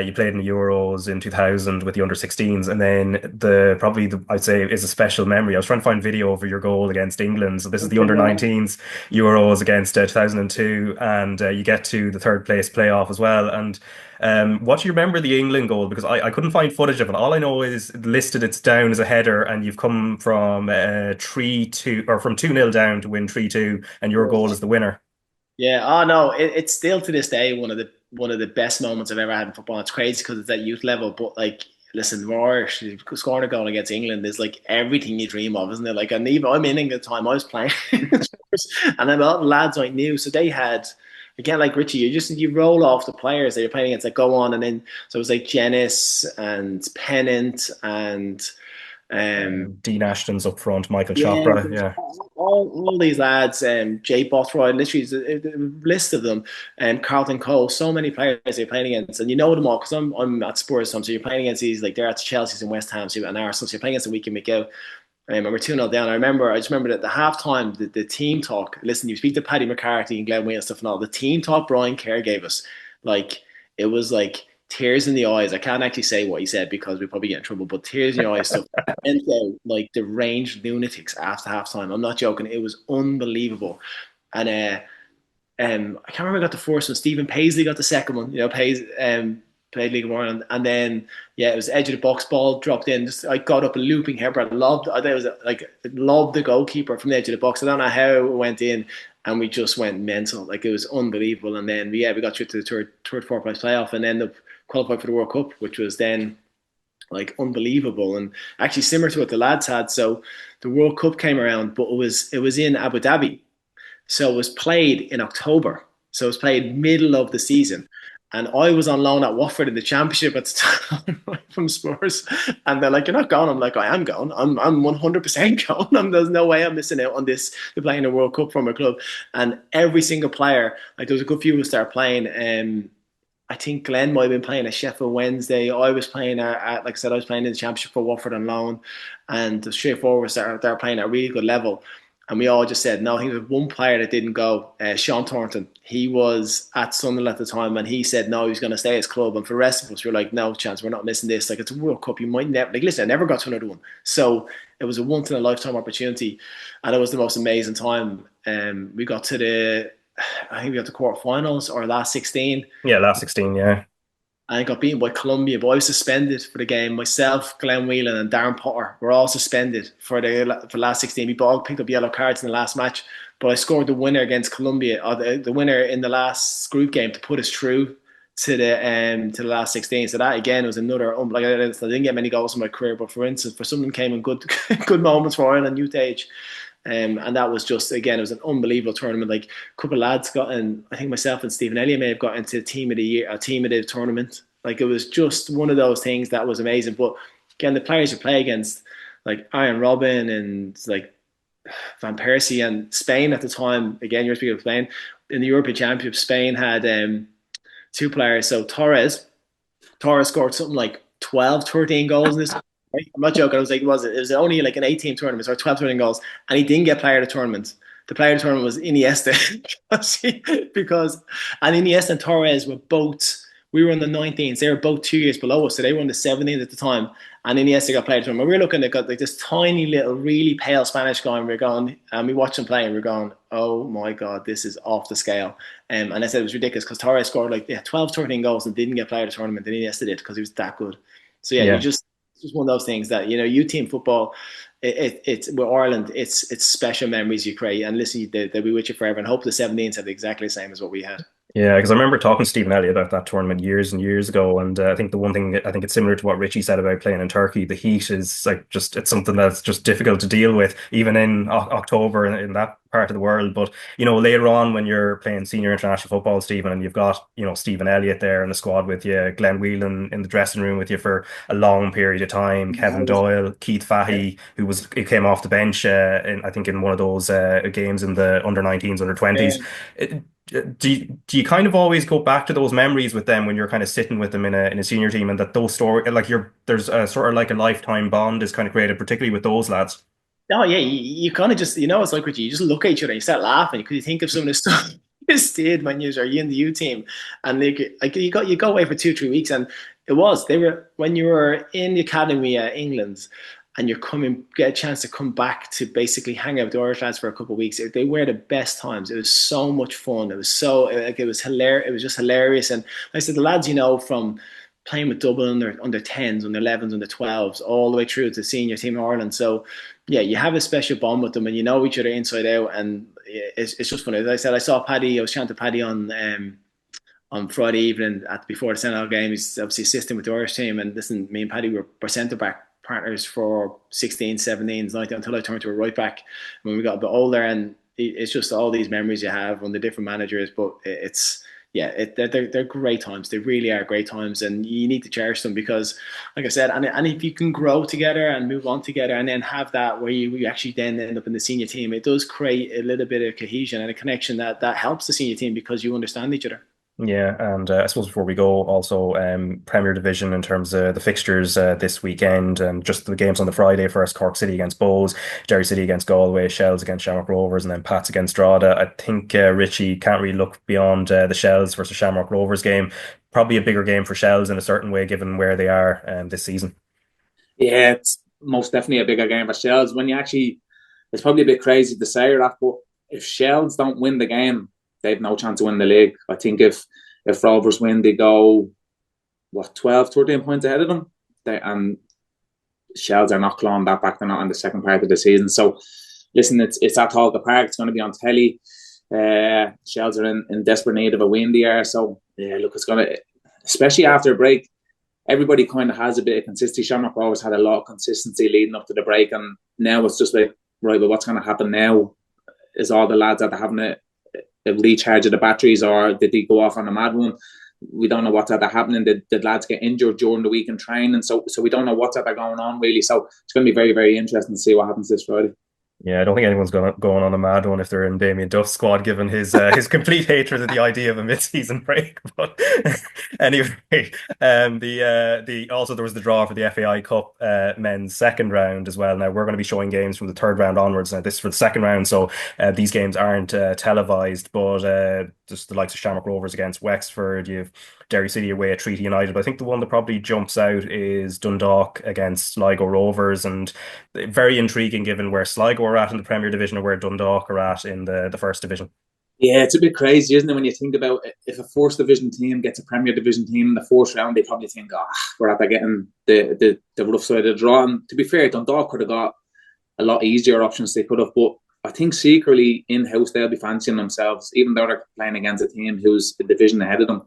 you played in the Euros in 2000 with the under-16s, and then I'd say is a special memory. I was trying to find video of your goal against England. So this is the under-19s Euros against 2002, and you get to the third place playoff as well. And what do you remember the England goal? Because I couldn't find footage of it. All I know is listed it's down as a header, and you've come from 3-2 or from 2-0 down to win 3-2, and your goal is the winner. Yeah, oh no, it's still to this day one of the best moments I've ever had in football. It's crazy because it's at youth level, but like, listen, we're Irish. Scoring a goal against England is like everything you dream of, isn't it? Like, and even I'm in England at the time I was playing, and a lot of lads I knew, so they had. Again, like Richie, you roll off the players that you're playing against that go on, and then so it was like Jennings and Pennant and Dean Ashton's up front, Michael yeah, Chopra, yeah. all these lads, Jay Bothroyd, literally a list of them, and Carlton Cole, so many players they're playing against, and you know them all because I'm at Spurs, so you're playing against these like they're at Chelsea's and West Ham, and Arsenal, so you're playing against them week in week out. And we're 2-0 down. I just remember that the half time, the team talk. Listen, you speak to Paddy McCarthy and Glenn Wheel and stuff and all. The team talk Brian Kerr gave us, like it was like tears in the eyes. I can't actually say what he said because we probably get in trouble, but tears in your eyes stuff. And like the range lunatics after half time. I'm not joking. It was unbelievable. And I can't remember who got the first one. Stephen Paisley got the second one. You know, played League of Ireland, and then yeah, it was edge of the box, ball dropped in. Just I got up a looping header, lobbed. I think it was like lobbed the goalkeeper from the edge of the box. I don't know how it went in, and we just went mental. Like it was unbelievable. And then we got through to the third, fourth place playoff, and ended up qualified for the World Cup, which was then like unbelievable and actually similar to what the lads had. So the World Cup came around, but it was in Abu Dhabi, so it was played in October. So it was played middle of the season. And I was on loan at Watford in the Championship at the time from Spurs. And they're like, "You're not going." I'm like, "I am going. I'm 100% going. There's no way I'm missing out on this. They're playing a World Cup from a club." And every single player, like there was a good few who started playing. I think Glenn might have been playing at Sheffield Wednesday. I was playing like I said, I was playing in the Championship for Watford on loan. And the straightforward they're playing at a really good level. And we all just said no. He was one player that didn't go, Sean Thornton. He was at Sunderland at the time, and he said no, he's going to stay at his club. And for the rest of us, we were like, no chance, we're not missing this. Like, it's a World Cup, you might never, like, listen, I never got to another one. So it was a once in a lifetime opportunity, and it was the most amazing time. We got to I think we got to quarterfinals or last 16. Yeah, last 16, yeah. I got beaten by Colombia, but I was suspended for the game. Myself, Glenn Whelan, and Darren Potter were all suspended for the last 16. We all picked up yellow cards in the last match, but I scored the winner against Colombia, or the winner in the last group game to put us through to the last 16. So that again was another like I didn't get many goals in my career, but for instance, for something came in good good moments for Ireland youth age. And that was just, again, it was an unbelievable tournament. Like a couple of lads got in, I think myself and Stephen Elliott may have got into team of the year, a team of the tournament. Like it was just one of those things that was amazing. But again, the players you play against, like Iron Robin and like Van Persie and Spain at the time, again, you're speaking of Spain, in the European Championship, Spain had two players. So Torres scored something like 12, 13 goals in this. Right? I'm not joking. I was like, it was only like an 8-team tournament or 12, 13 goals, and he didn't get player of the tournament. The player of the tournament was Iniesta and Iniesta and Torres were both. We were in the 19s. They were both 2 years below us, so they were in the 17s at the time. And Iniesta got player of the tournament. We were looking at got like this tiny little, really pale Spanish guy, and we were going, and we watched him play, and we were going, "Oh my god, this is off the scale." And I said it was ridiculous because Torres scored like 12, 13 goals and didn't get player of the tournament, and Iniesta did because he was that good. So yeah. It's just one of those things that, youth team football, it's with Ireland, it's special memories you create, and listen, they'll be with you forever, and hope the 17s have exactly the same as what we had. Yeah, because I remember talking to Stephen Elliott about that tournament years and years ago, and I think the one thing I think it's similar to what Richie said about playing in Turkey. The heat is like it's something that's just difficult to deal with, even in October in that part of the world. But later on when you're playing senior international football, Stephen, and you've got Stephen Elliott there in the squad with you, Glenn Whelan in the dressing room with you for a long period of time, Kevin Doyle, Keith Fahey, who came off the bench I think in one of those games in the under-19s, under-20s. Do you kind of always go back to those memories with them when you're kind of sitting with them in a senior team, and that those stories, like there's a sort of like a lifetime bond is kind of created, particularly with those lads? Oh yeah, you kind of just it's like what you just look at each other and you start laughing because you think of some of the stuff you just did when you were in the U team, and like you go away for 2 3 weeks, and they were when you were in the academy at England, and you're coming get a chance to come back to basically hang out with the Irish lads for a couple of weeks. They were the best times. It was so much fun. It was so like it was hilarious. It was just hilarious, and like I said the lads from playing with Dublin under 10s, under 11s, under 12s, all the way through to senior team in Ireland. So yeah, you have a special bond with them and you know each other inside out, and it's just funny. As I said, I saw Paddy. I was chatting to Paddy on Friday evening before the Senegal game. He's obviously assisting with the Irish team, and listen, me and Paddy were centre back partners for 16s, 17s, 19 until I turned to a right back when we got a bit older, and it's just all these memories you have on the different managers, but it's yeah, they're great times. They really are great times, and you need to cherish them because, like I said, and if you can grow together and move on together, and then have that where you actually then end up in the senior team, it does create a little bit of cohesion and a connection that helps the senior team because you understand each other. Yeah, and I suppose before we go, also Premier Division in terms of the fixtures this weekend, and just the games on the Friday first: Cork City against Bows, Derry City against Galway, Shells against Shamrock Rovers, and then Pats against Drogheda. I think Richie can't really look beyond the Shells versus Shamrock Rovers game. Probably a bigger game for Shells in a certain way, given where they are this season. Yeah, it's most definitely a bigger game for Shells. When you actually, it's probably a bit crazy to say that, but if Shells don't win the game, they've no chance to win the league. I think if Rovers win, they go what 12, 13 points ahead of them. And Shells are not clawing that back. They're not in the second part of the season. So listen, it's at Hall Park. It's going to be on telly. Shells are in desperate need of a win there. So yeah, look, it's going to, especially after a break, everybody kind of has a bit of consistency. Shamrock always had a lot of consistency leading up to the break, and now it's just like, right, well, what's going to happen now? Is all the lads that are having a recharge of the batteries, or did they go off on a mad one? We don't know what's happening. Did lads get injured during the week in training? So we don't know what's going on really. So it's going to be very, very interesting to see what happens this Friday. Yeah, I don't think anyone's going on a mad one if they're in Damien Duff's squad, given his complete hatred of the idea of a mid-season break. But anyway, the also there was the draw for the FAI Cup men's second round as well. Now we're going to be showing games from the third round onwards. Now this is for the second round, so these games aren't televised, but just the likes of Shamrock Rovers against Wexford, you've Derry City away at Treaty United. But I think the one that probably jumps out is Dundalk against Sligo Rovers, and very intriguing given where Sligo are at in the Premier Division and where Dundalk are at in the First Division. Yeah, it's a bit crazy, isn't it, when you think about if a First Division team gets a Premier Division team in the fourth round, they probably think, we're after getting the rough side of the draw. And to be fair, Dundalk could have got a lot easier options they could have, but I think secretly in-house they'll be fancying themselves, even though they're playing against a team who's a division ahead of them.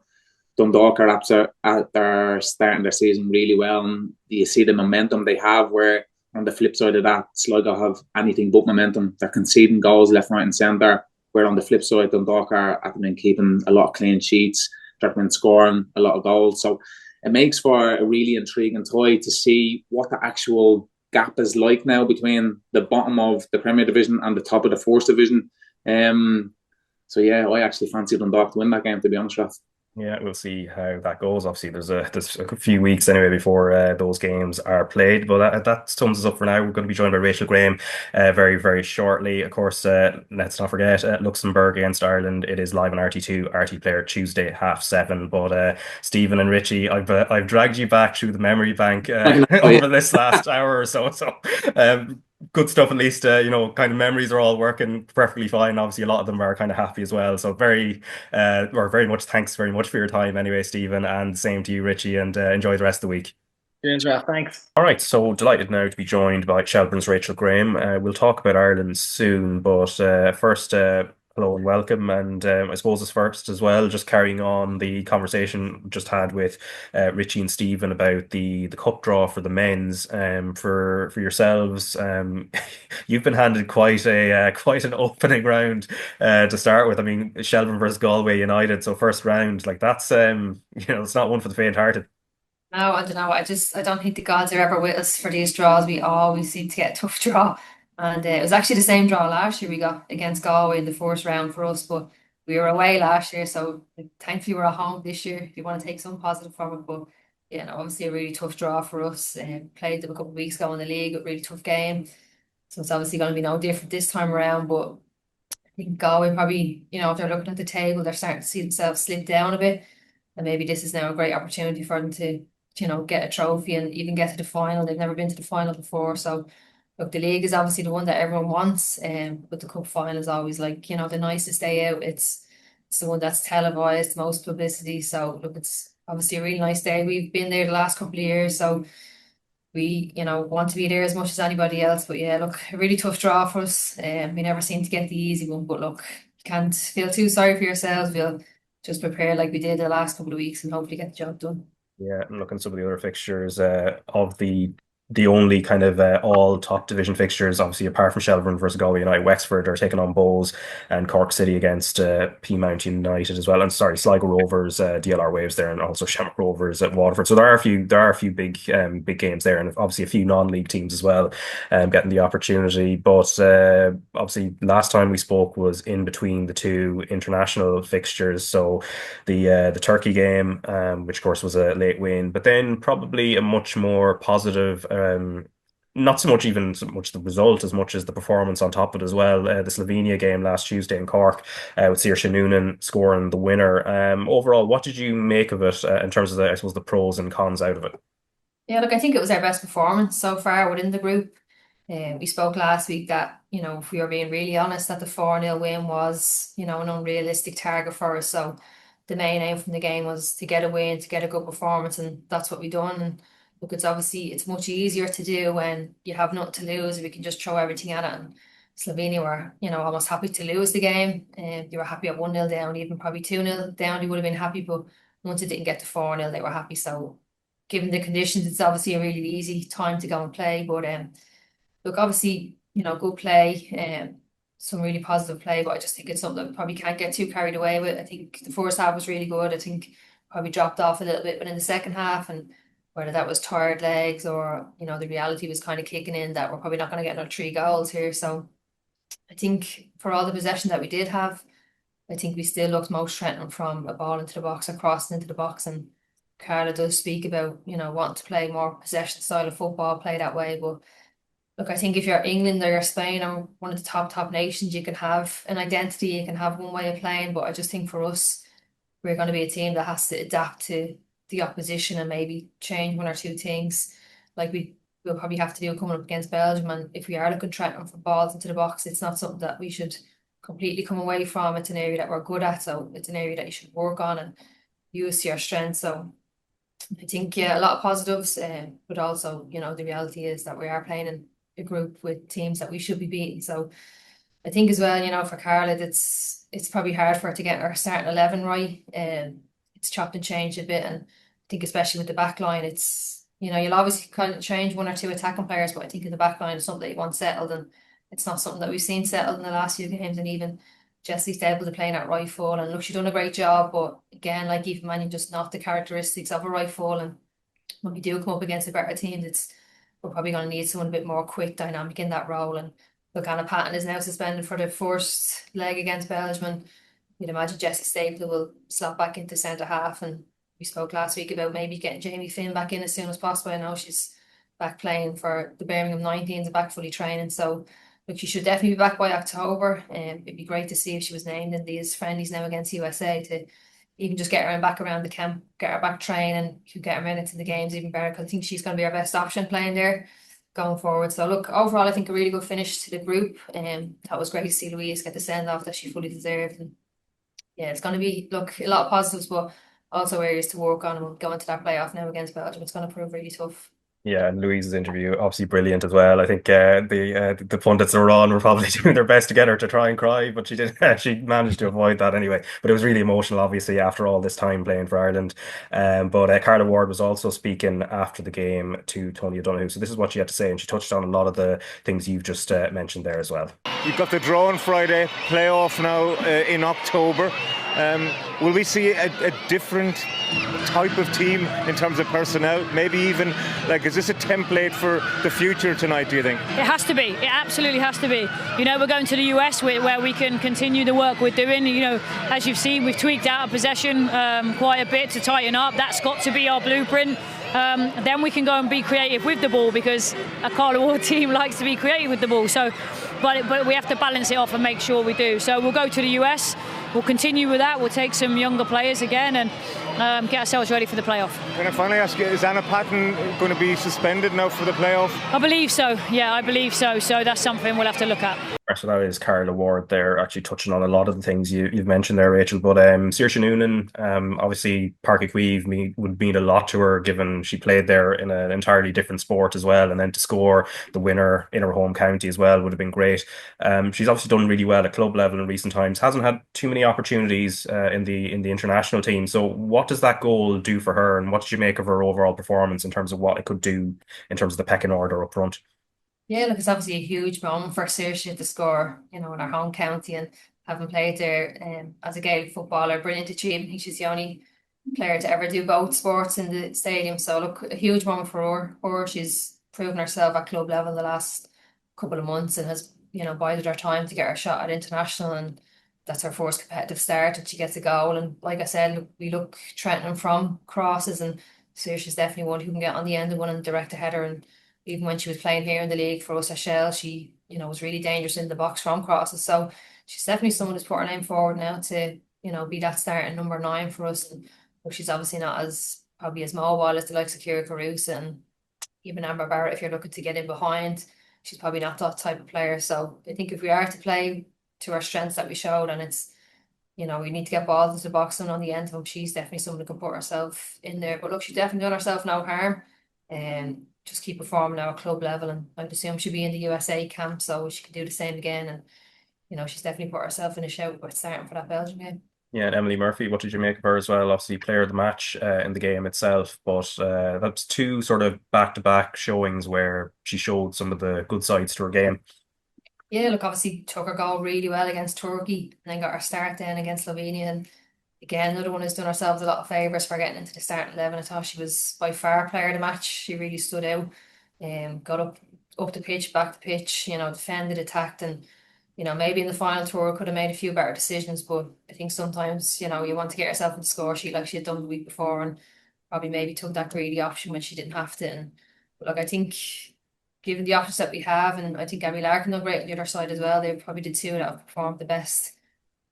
Dundalk are starting their season really well, and you see the momentum they have, where on the flip side of that, Sligo have anything but momentum. They're conceding goals left, right and centre, where on the flip side, Dundalk are at the moment keeping a lot of clean sheets. They've been scoring a lot of goals. So it makes for a really intriguing tie to see what the actual gap is like now between the bottom of the Premier Division and the top of the Fourth Division. So yeah, I actually fancy Dundalk to win that game, to be honest, Raf. Yeah, we'll see how that goes. Obviously, there's a few weeks anyway before those games are played. But that sums us up for now. We're going to be joined by Rachel Graham very, very shortly. Of course, let's not forget Luxembourg against Ireland. It is live on RT2, RT Player Tuesday 7:30. But Stephen and Richie, I've dragged you back through the memory bank over this last hour or so. So good stuff at least. Kind of memories are all working perfectly fine. Obviously, a lot of them are kind of happy as well. So very much thanks very much for your time anyway, Stephen, and same to you, Richie, and enjoy the rest of the week. Cheers, Raf. Thanks. All right, so delighted now to be joined by Shelbourne's Rachel Graham. We'll talk about Ireland soon, but first, hello and welcome. And I suppose as first as well, just carrying on the conversation we just had with Richie and Stephen about the cup draw for the men's. For yourselves, you've been handed quite an opening round to start with. I mean, Shelbourne versus Galway United, so first round, like that's it's not one for the faint-hearted. No, I don't know. I don't think the gods are ever with us for these draws. We always seem to get a tough draw. And it was actually the same draw last year we got against Galway in the first round for us, but we were away last year, so thankfully we're at home this year if you want to take some positive from it. But yeah, no, obviously a really tough draw for us. Played them a couple of weeks ago in the league, a really tough game. So it's obviously going to be no different this time around. But I think Galway probably, if they're looking at the table, they're starting to see themselves slip down a bit. And maybe this is now a great opportunity for them to, get a trophy and even get to the final. They've never been to the final before. So, look, the league is obviously the one that everyone wants. But the cup final is always like, the nicest day out. It's the one that's televised, most publicity. So, look, it's obviously a really nice day. We've been there the last couple of years. So, we, want to be there as much as anybody else. But yeah, look, a really tough draw for us. We never seem to get the easy one. But look, you can't feel too sorry for yourselves. We'll just prepare like we did the last couple of weeks and hopefully get the job done. Yeah, and looking at some of the other fixtures of the only kind of all top division fixtures, obviously apart from Shelbourne versus Galway United, Wexford are taking on Bowes, and Cork City against Peamount United as well, and sorry, Sligo Rovers, DLR Waves there, and also Shamrock Rovers at Waterford. So there are a few big games there, and obviously a few non-league teams as well, getting the opportunity. But obviously last time we spoke was in between the two international fixtures, so the Turkey game, which of course was a late win, but then probably a much more positive. Not so much the result as much as the performance on top of it as well. The Slovenia game last Tuesday in Cork, with Saoirse Noonan scoring the winner. Overall, what did you make of it in terms of I suppose the pros and cons out of it? Yeah, look, I think it was our best performance so far within the group. We spoke last week that, if we were being really honest, that the 4-0 win was, an unrealistic target for us. So the main aim from the game was to get a win, to get a good performance, and that's what we done. And look, it's much easier to do when you have nothing to lose. We can just throw everything at it. And Slovenia were, almost happy to lose the game. They were happy at 1-0 down, even probably 2-0 down. They would have been happy, but once it didn't get to 4-0, they were happy. So, given the conditions, it's obviously a really easy time to go and play. But look, obviously, good play, some really positive play. But I just think it's something that we probably can't get too carried away with. I think the first half was really good. I think probably dropped off a little bit, but in the second half, and whether that was tired legs or, the reality was kind of kicking in that we're probably not going to get another 3 goals here. So I think for all the possession that we did have, I think we still looked most threatening from a ball into the box or crossing into the box. And Carla does speak about, wanting to play more possession style of football, play that way. But look, I think if you're England or you're Spain or one of the top nations, you can have an identity, you can have one way of playing. But I just think for us, we're going to be a team that has to adapt to the opposition and maybe change 1 or 2 things like we'll probably have to do coming up against Belgium. And if we are looking threatening for balls into the box, it's not something that we should completely come away from. It's an area that we're good at, so it's an area that you should work on and use to your strength. So I think, yeah, a lot of positives, but also, the reality is that we are playing in a group with teams that we should be beating. So I think as well, for Carla, it's probably hard for her to get her starting 11 right. It's chopped and changed a bit, and I think especially with the back line, it's, you'll obviously kind of change 1 or 2 attacking players, but I think in the back line is something that you want settled, and it's not something that we've seen settled in the last few games. And even Jessie's able to play in that right full, and look, she's done a great job, but again, like Aoife Mannion, just not the characteristics of a right full. And when we do come up against a better team, we're probably going to need someone a bit more quick, dynamic in that role. And look, Anna Patton is now suspended for the first leg against Belgium, and you'd imagine Jessie Staple will slot back into centre half. And we spoke last week about maybe getting Jamie Finn back in as soon as possible. I know she's back playing for the Birmingham 19s, back fully training. So look, she should definitely be back by October. It'd be great to see if she was named in these friendlies now against USA, to even just get her back around the camp, get her back training, get her minutes in the games even better, because I think she's going to be our best option playing there going forward. So look, overall, I think a really good finish to the group. That was great to see Louise get the send off that she fully deserved. And yeah, it's going to be, look, a lot of positives, but also areas to work on. And we'll go into that playoff now against Belgium. It's going to prove really tough. Yeah, and Louise's interview obviously brilliant as well. I think the pundits that were on were probably doing their best to get her to try and cry, but she managed to avoid that anyway. But it was really emotional, obviously, after all this time playing for Ireland. But Carla Ward was also speaking after the game to Tony O'Donoghue. So this is what she had to say, and she touched on a lot of the things you've just mentioned there as well. You've got the draw on Friday, playoff now in October. Will we see a different type of team in terms of personnel? Maybe even, is this a template for the future tonight, do you think? It has to be. It absolutely has to be. We're going to the US where we can continue the work we're doing. As you've seen, we've tweaked out our possession quite a bit to tighten up. That's got to be our blueprint. then we can go and be creative with the ball, because a Carlo Ward team likes to be creative with the ball. So, but we have to balance it off and make sure we do. So we'll go to the US. We'll continue with that. We'll take some younger players again and get ourselves ready for the playoff. Can I finally ask you, is Anna Patton going to be suspended now for the playoff? I believe so. Yeah, I believe so. So that's something we'll have to look at. So that is Carla Ward there, actually touching on a lot of the things you've mentioned there, Rachel. But Saoirse Noonan, obviously Páirc Uí Chaoimh would mean a lot to her, given she played there in an entirely different sport as well, and then to score the winner in her home county as well would have been great. She's obviously done really well at club level in recent times. Hasn't had too many opportunities in the international team. So what does that goal do for her, and what did you make of her overall performance in terms of what it could do in terms of the pecking order up front? Yeah, look, it's obviously a huge moment for Saoirse to score, in our home county, and having played there as a Gaelic footballer, brilliant achievement. I think she's the only player to ever do both sports in the stadium. So look, a huge moment for her. She's proven herself at club level the last couple of months and has, bided her time to get her shot at international, and that's her first competitive start and she gets a goal. And like I said, we look threatening from crosses, and Saoirse's definitely one who can get on the end of one and direct a header. And even when she was playing here in the league for us at Shell, she, was really dangerous in the box from crosses. So she's definitely someone who's put her name forward now to, be that starting number 9 for us. And she's obviously not probably as mobile as the likes of Ciara Carusa and even Amber Barrett. If you're looking to get in behind, she's probably not that type of player. So I think if we are to play to our strengths that we showed, and it's, we need to get balls into the box and on the end of them, she's definitely someone who can put herself in there. But look, she's definitely done herself no harm. Just keep performing at our club level, and I'd assume she'll be in the USA camp, so she could do the same again. And she's definitely put herself in a shout by starting for that Belgium game. Yeah, and Emily Murphy, what did you make of her as well? Obviously, player of the match in the game itself, but that's 2 sort of back-to-back showings where she showed some of the good sides to her game. Yeah, look, obviously took her goal really well against Turkey, and then got her start then against Slovenia. And again, another one who's done herself a lot of favours for getting into the starting 11. I thought she was by far player of the match. She really stood out. Got up the pitch, back the pitch, defended, attacked, and maybe in the final tour could have made a few better decisions. But I think sometimes, you want to get yourself in the score sheet like she had done the week before, and probably maybe took that greedy option when she didn't have to. But look, I think given the options that we have, and I think Abby Larkin done great on the other side as well, they probably the 2 that have performed the best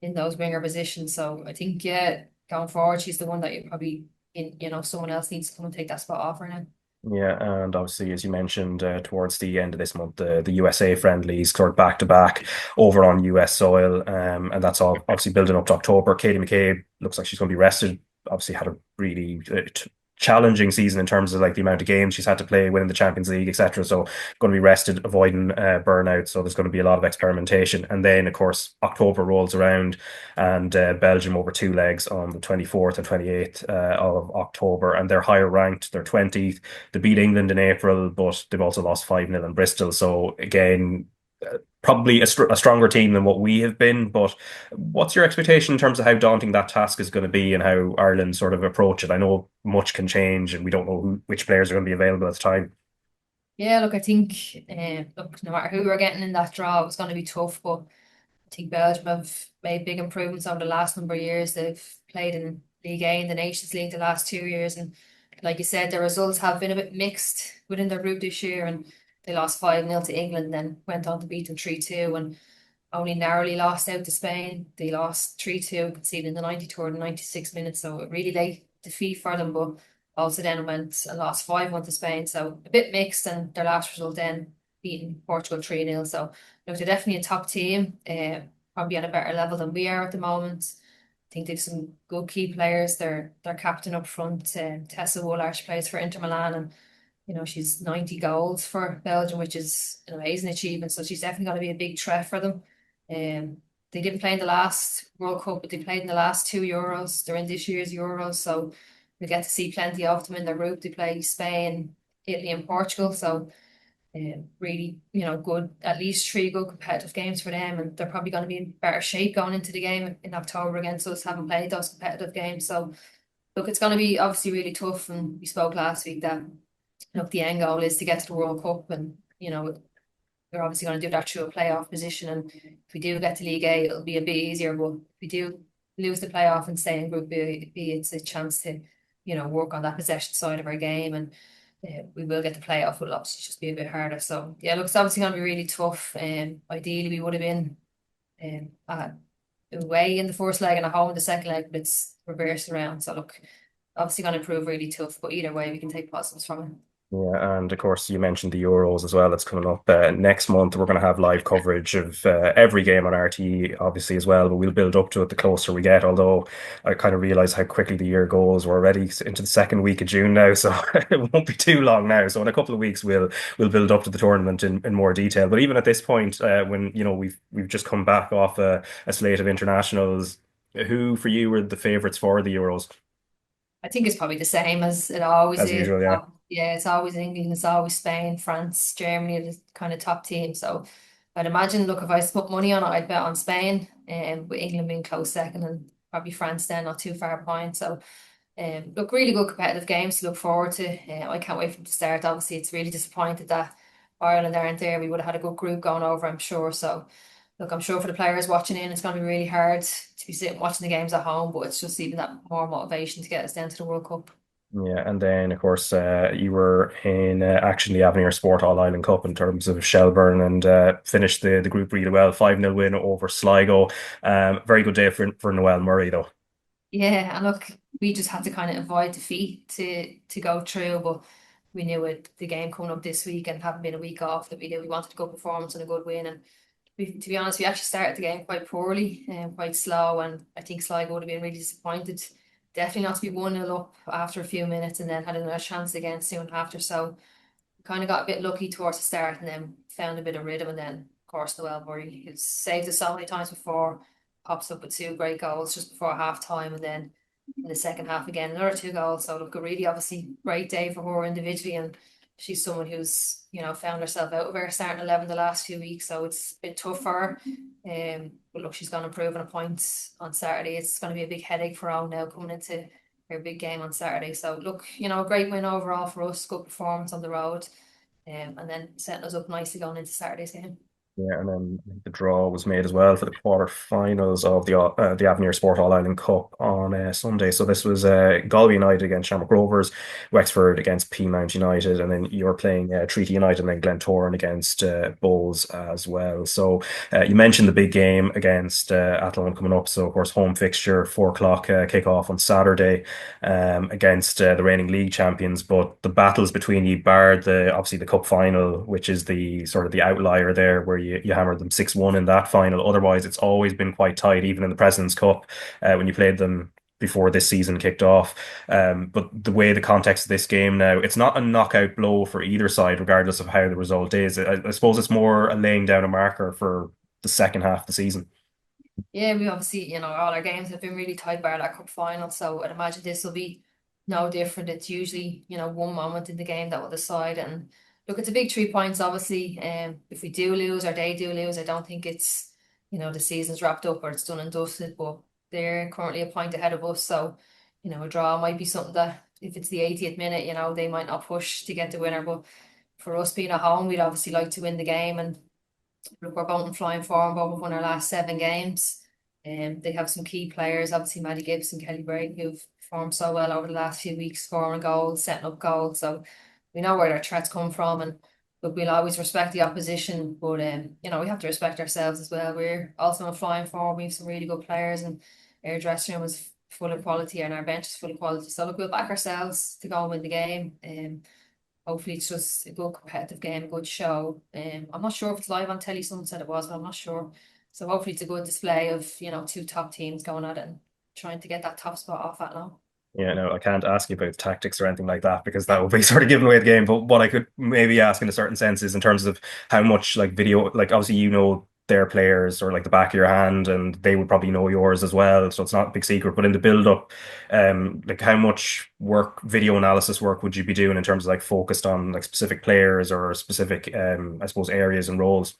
in those winger positions. So I think, going forward, she's the one that you probably, someone else needs to come and take that spot off her now. Yeah, and obviously, as you mentioned, towards the end of this month, the USA friendlies sort of back-to-back over on US soil, and that's all obviously building up to October. Katie McCabe looks like she's going to be rested. Obviously had a really challenging season in terms of like the amount of games she's had to play, winning the Champions League, etc. So going to be rested, avoiding burnout. So there's going to be a lot of experimentation. And then, of course, October rolls around, and Belgium over 2 legs on the 24th and 28th of October, and they're higher ranked. They're 20th. They beat England in April, but they've also lost 5-0 in Bristol. So again, probably a stronger team than what we have been. But what's your expectation in terms of how daunting that task is going to be and how Ireland sort of approach it? I know much can change and we don't know which players are going to be available at the time. Yeah, look, I think no matter who we're getting in that draw, it's going to be tough. But I think Belgium have made big improvements over the last number of years. They've played in League A and the Nations League the last 2 years. And like you said, their results have been a bit mixed within their group this year. And they lost 5-0 to England and then went on to beat them 3-2 and only narrowly lost out to Spain. They lost 3-2, conceding the 92 or the 96 minutes. So a really late defeat for them, but also then went and lost 5-1 to Spain. So a bit mixed, and their last result then beating Portugal 3-0. So look, they're definitely a top team, probably on a better level than we are at the moment. I think they've some good key players. Their captain up front, Tessa Woolard, she plays for Inter Milan, and she's 90 goals for Belgium, which is an amazing achievement. So she's definitely going to be a big threat for them. They didn't play in the last World Cup, but they played in the last 2 Euros. They're in this year's Euros, so we get to see plenty of them in their group. They play Spain, Italy, and Portugal. So really, good, at least 3 good competitive games for them, and they're probably going to be in better shape going into the game in October against us, having played those competitive games. So look, it's going to be obviously really tough, and we spoke last week that look, the end goal is to get to the World Cup, and we're obviously going to do that through a playoff position. And if we do get to League A, it'll be a bit easier. But if we do lose the playoff and stay in Group B, it's a chance to work on that possession side of our game, and we will get the playoff. It'll obviously just be a bit harder. So yeah, look, it's obviously going to be really tough. Ideally, we would have been away in the first leg and at home in the second leg, but it's reversed around. So look, obviously going to prove really tough, but either way, we can take positives from it. Yeah, and of course, you mentioned the Euros as well. That's coming up next month. We're going to have live coverage of every game on RTÉ, obviously, as well. But we'll build up to it the closer we get. Although I kind of realize how quickly the year goes. We're already into the second week of June now, so it won't be too long now. So in a couple of weeks, we'll build up to the tournament in more detail. But even at this point, when we've just come back off a slate of internationals, who for you were the favourites for the Euros? I think it's probably the same as it always As is. usual, yeah. Yeah, it's always England, it's always Spain, France, Germany are the kind of top team. So I'd imagine, look, if I was to put money on it, I'd bet on Spain, and with England being close second, and probably France then not too far behind. So look, really good competitive games to look forward to. I can't wait for them to start. Obviously, it's really disappointed that Ireland aren't there. We would have had a good group going over, I'm sure. So look, I'm sure for the players watching in, it's going to be really hard to be sitting watching the games at home, but it's just even that more motivation to get us down to the World Cup. Yeah, and then of course you were in action the Avenir Sport All Ireland Cup in terms of Shelbourne and finished the group really well, 5-0 win over Sligo. Very good day for Noel Murray though. Yeah, and look, we just had to kind of avoid defeat to go through, but we knew it the game coming up this week and having been a week off that we knew we wanted a good performance and a good win. And to be honest, we actually started the game quite poorly and quite slow, and I think Sligo would have been really disappointed. Definitely not to be 1-0 up after a few minutes and then had another chance again soon after. So we kind of got a bit lucky towards the start and then found a bit of rhythm. And then, of course, Noel Murray, who's saved us so many times before, pops up with two great goals just before half time. And then in the second half again, another two goals. So look, a really obviously great day for her individually. And she's someone who's, found herself out of her starting 11 the last few weeks. So it's been tough for her. But look, she's going to improve on a point on Saturday. It's going to be a big headache for her now coming into her big game on Saturday. So look, a great win overall for us, good performance on the road, and then setting us up nicely going into Saturday's game. Yeah, and then I think the draw was made as well for the quarterfinals of the Avenir Sport All Ireland Cup on Sunday. So this was Galway United against Shamrock Rovers, Wexford against Peamount United, and then you're playing Treaty United and then Glentoran against Bowls as well. So you mentioned the big game against Athlone coming up. So of course home fixture, 4 o'clock kick-off on Saturday against the reigning league champions. But the battles between you, barred obviously the cup final, which is the sort of the outlier there where you hammered them 6-1 in that final. Otherwise, it's always been quite tight, even in the President's Cup when you played them before this season kicked off. But the way the context of this game now, it's not a knockout blow for either side, regardless of how the result is. I suppose it's more a laying down a marker for the second half of the season. Yeah, we obviously, all our games have been really tight bar that cup final. So I'd imagine this will be no different. It's usually, one moment in the game that will decide. And look, it's a big 3 points, obviously. If we do lose or they do lose, I don't think it's, the season's wrapped up or it's done and dusted, but they're currently a point ahead of us. So, a draw might be something that if it's the 80th minute, they might not push to get the winner. But for us being at home, we'd obviously like to win the game. And look, we're both in flying form, both won our last 7 games. They have some key players, obviously Maddie Gibbs and Kelly Bray, who've performed so well over the last few weeks, scoring goals, setting up goals. So we know where their threats come from, and look, we'll always respect the opposition, but we have to respect ourselves as well. We're also in flying form. We have some really good players, and our dressing room is full of quality, and our bench is full of quality. So look, we'll back ourselves to go and win the game. Hopefully, it's just a good competitive game, a good show. I'm not sure if it's live on telly. Someone said it was, but I'm not sure. So hopefully, it's a good display of two top teams going at it and trying to get that top spot off Athlone. Yeah, no, I can't ask you about tactics or anything like that because that would be sort of giving away the game. But what I could maybe ask in a certain sense is in terms of how much like video, like obviously their players or like the back of your hand, and they would probably know yours as well. So it's not a big secret. But in the build up, like how much video analysis work would you be doing in terms of like focused on like specific players or specific, I suppose, areas and roles?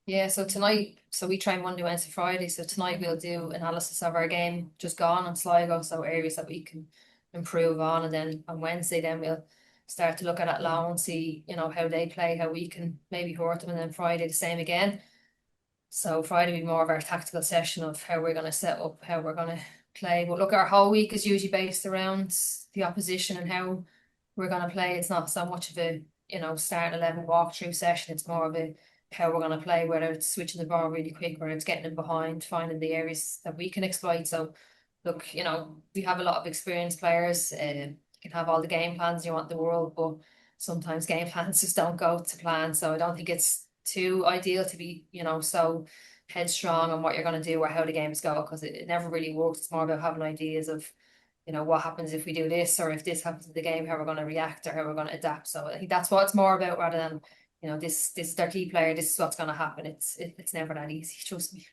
Yeah, so tonight, we train Monday, Wednesday, Friday. So tonight we'll do analysis of our game just gone on Sligo, so areas that we can improve on. And then on Wednesday, then we'll start to look at Athlone, see, how they play, how we can maybe hurt them. And then Friday, the same again. So Friday will be more of our tactical session of how we're going to set up, how we're going to play. But look, our whole week is usually based around the opposition and how we're going to play. It's not so much of a, starting 11 walkthrough session. It's more of a how we're going to play, whether it's switching the ball really quick, whether it's getting in behind, finding the areas that we can exploit. So look, we have a lot of experienced players. You can have all the game plans you want in the world, but sometimes game plans just don't go to plan. So I don't think it's too ideal to be, so headstrong on what you're going to do or how the games go, because it never really works. It's more about having ideas of, what happens if we do this, or if this happens in the game, how we're going to react or how we're going to adapt. So I think that's what it's more about, rather than, this is their key player, this is what's going to happen. It's never that easy, trust me.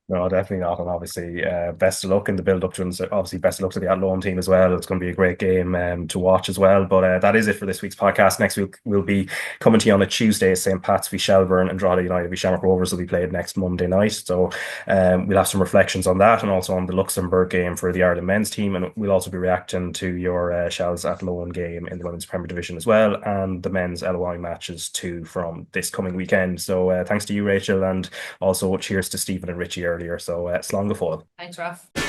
No, definitely not. And obviously, best of luck in the build-up to, and obviously best of luck to the Athlone team as well. It's going to be a great game to watch as well. But that is it for this week's podcast. Next week we'll be coming to you on a Tuesday. St. Pat's v Shelbourne and Rotherham United v Shamrock Rovers will be played next Monday night. So we'll have some reflections on that, and also on the Luxembourg game for the Ireland men's team. And we'll also be reacting to your Shells Athlone game in the Women's Premier Division as well, and the men's LOI matches too from this coming weekend. So thanks to you, Rachel, and also cheers to Stephen and Richie earlier. So slán go fóill. Thanks, Raf.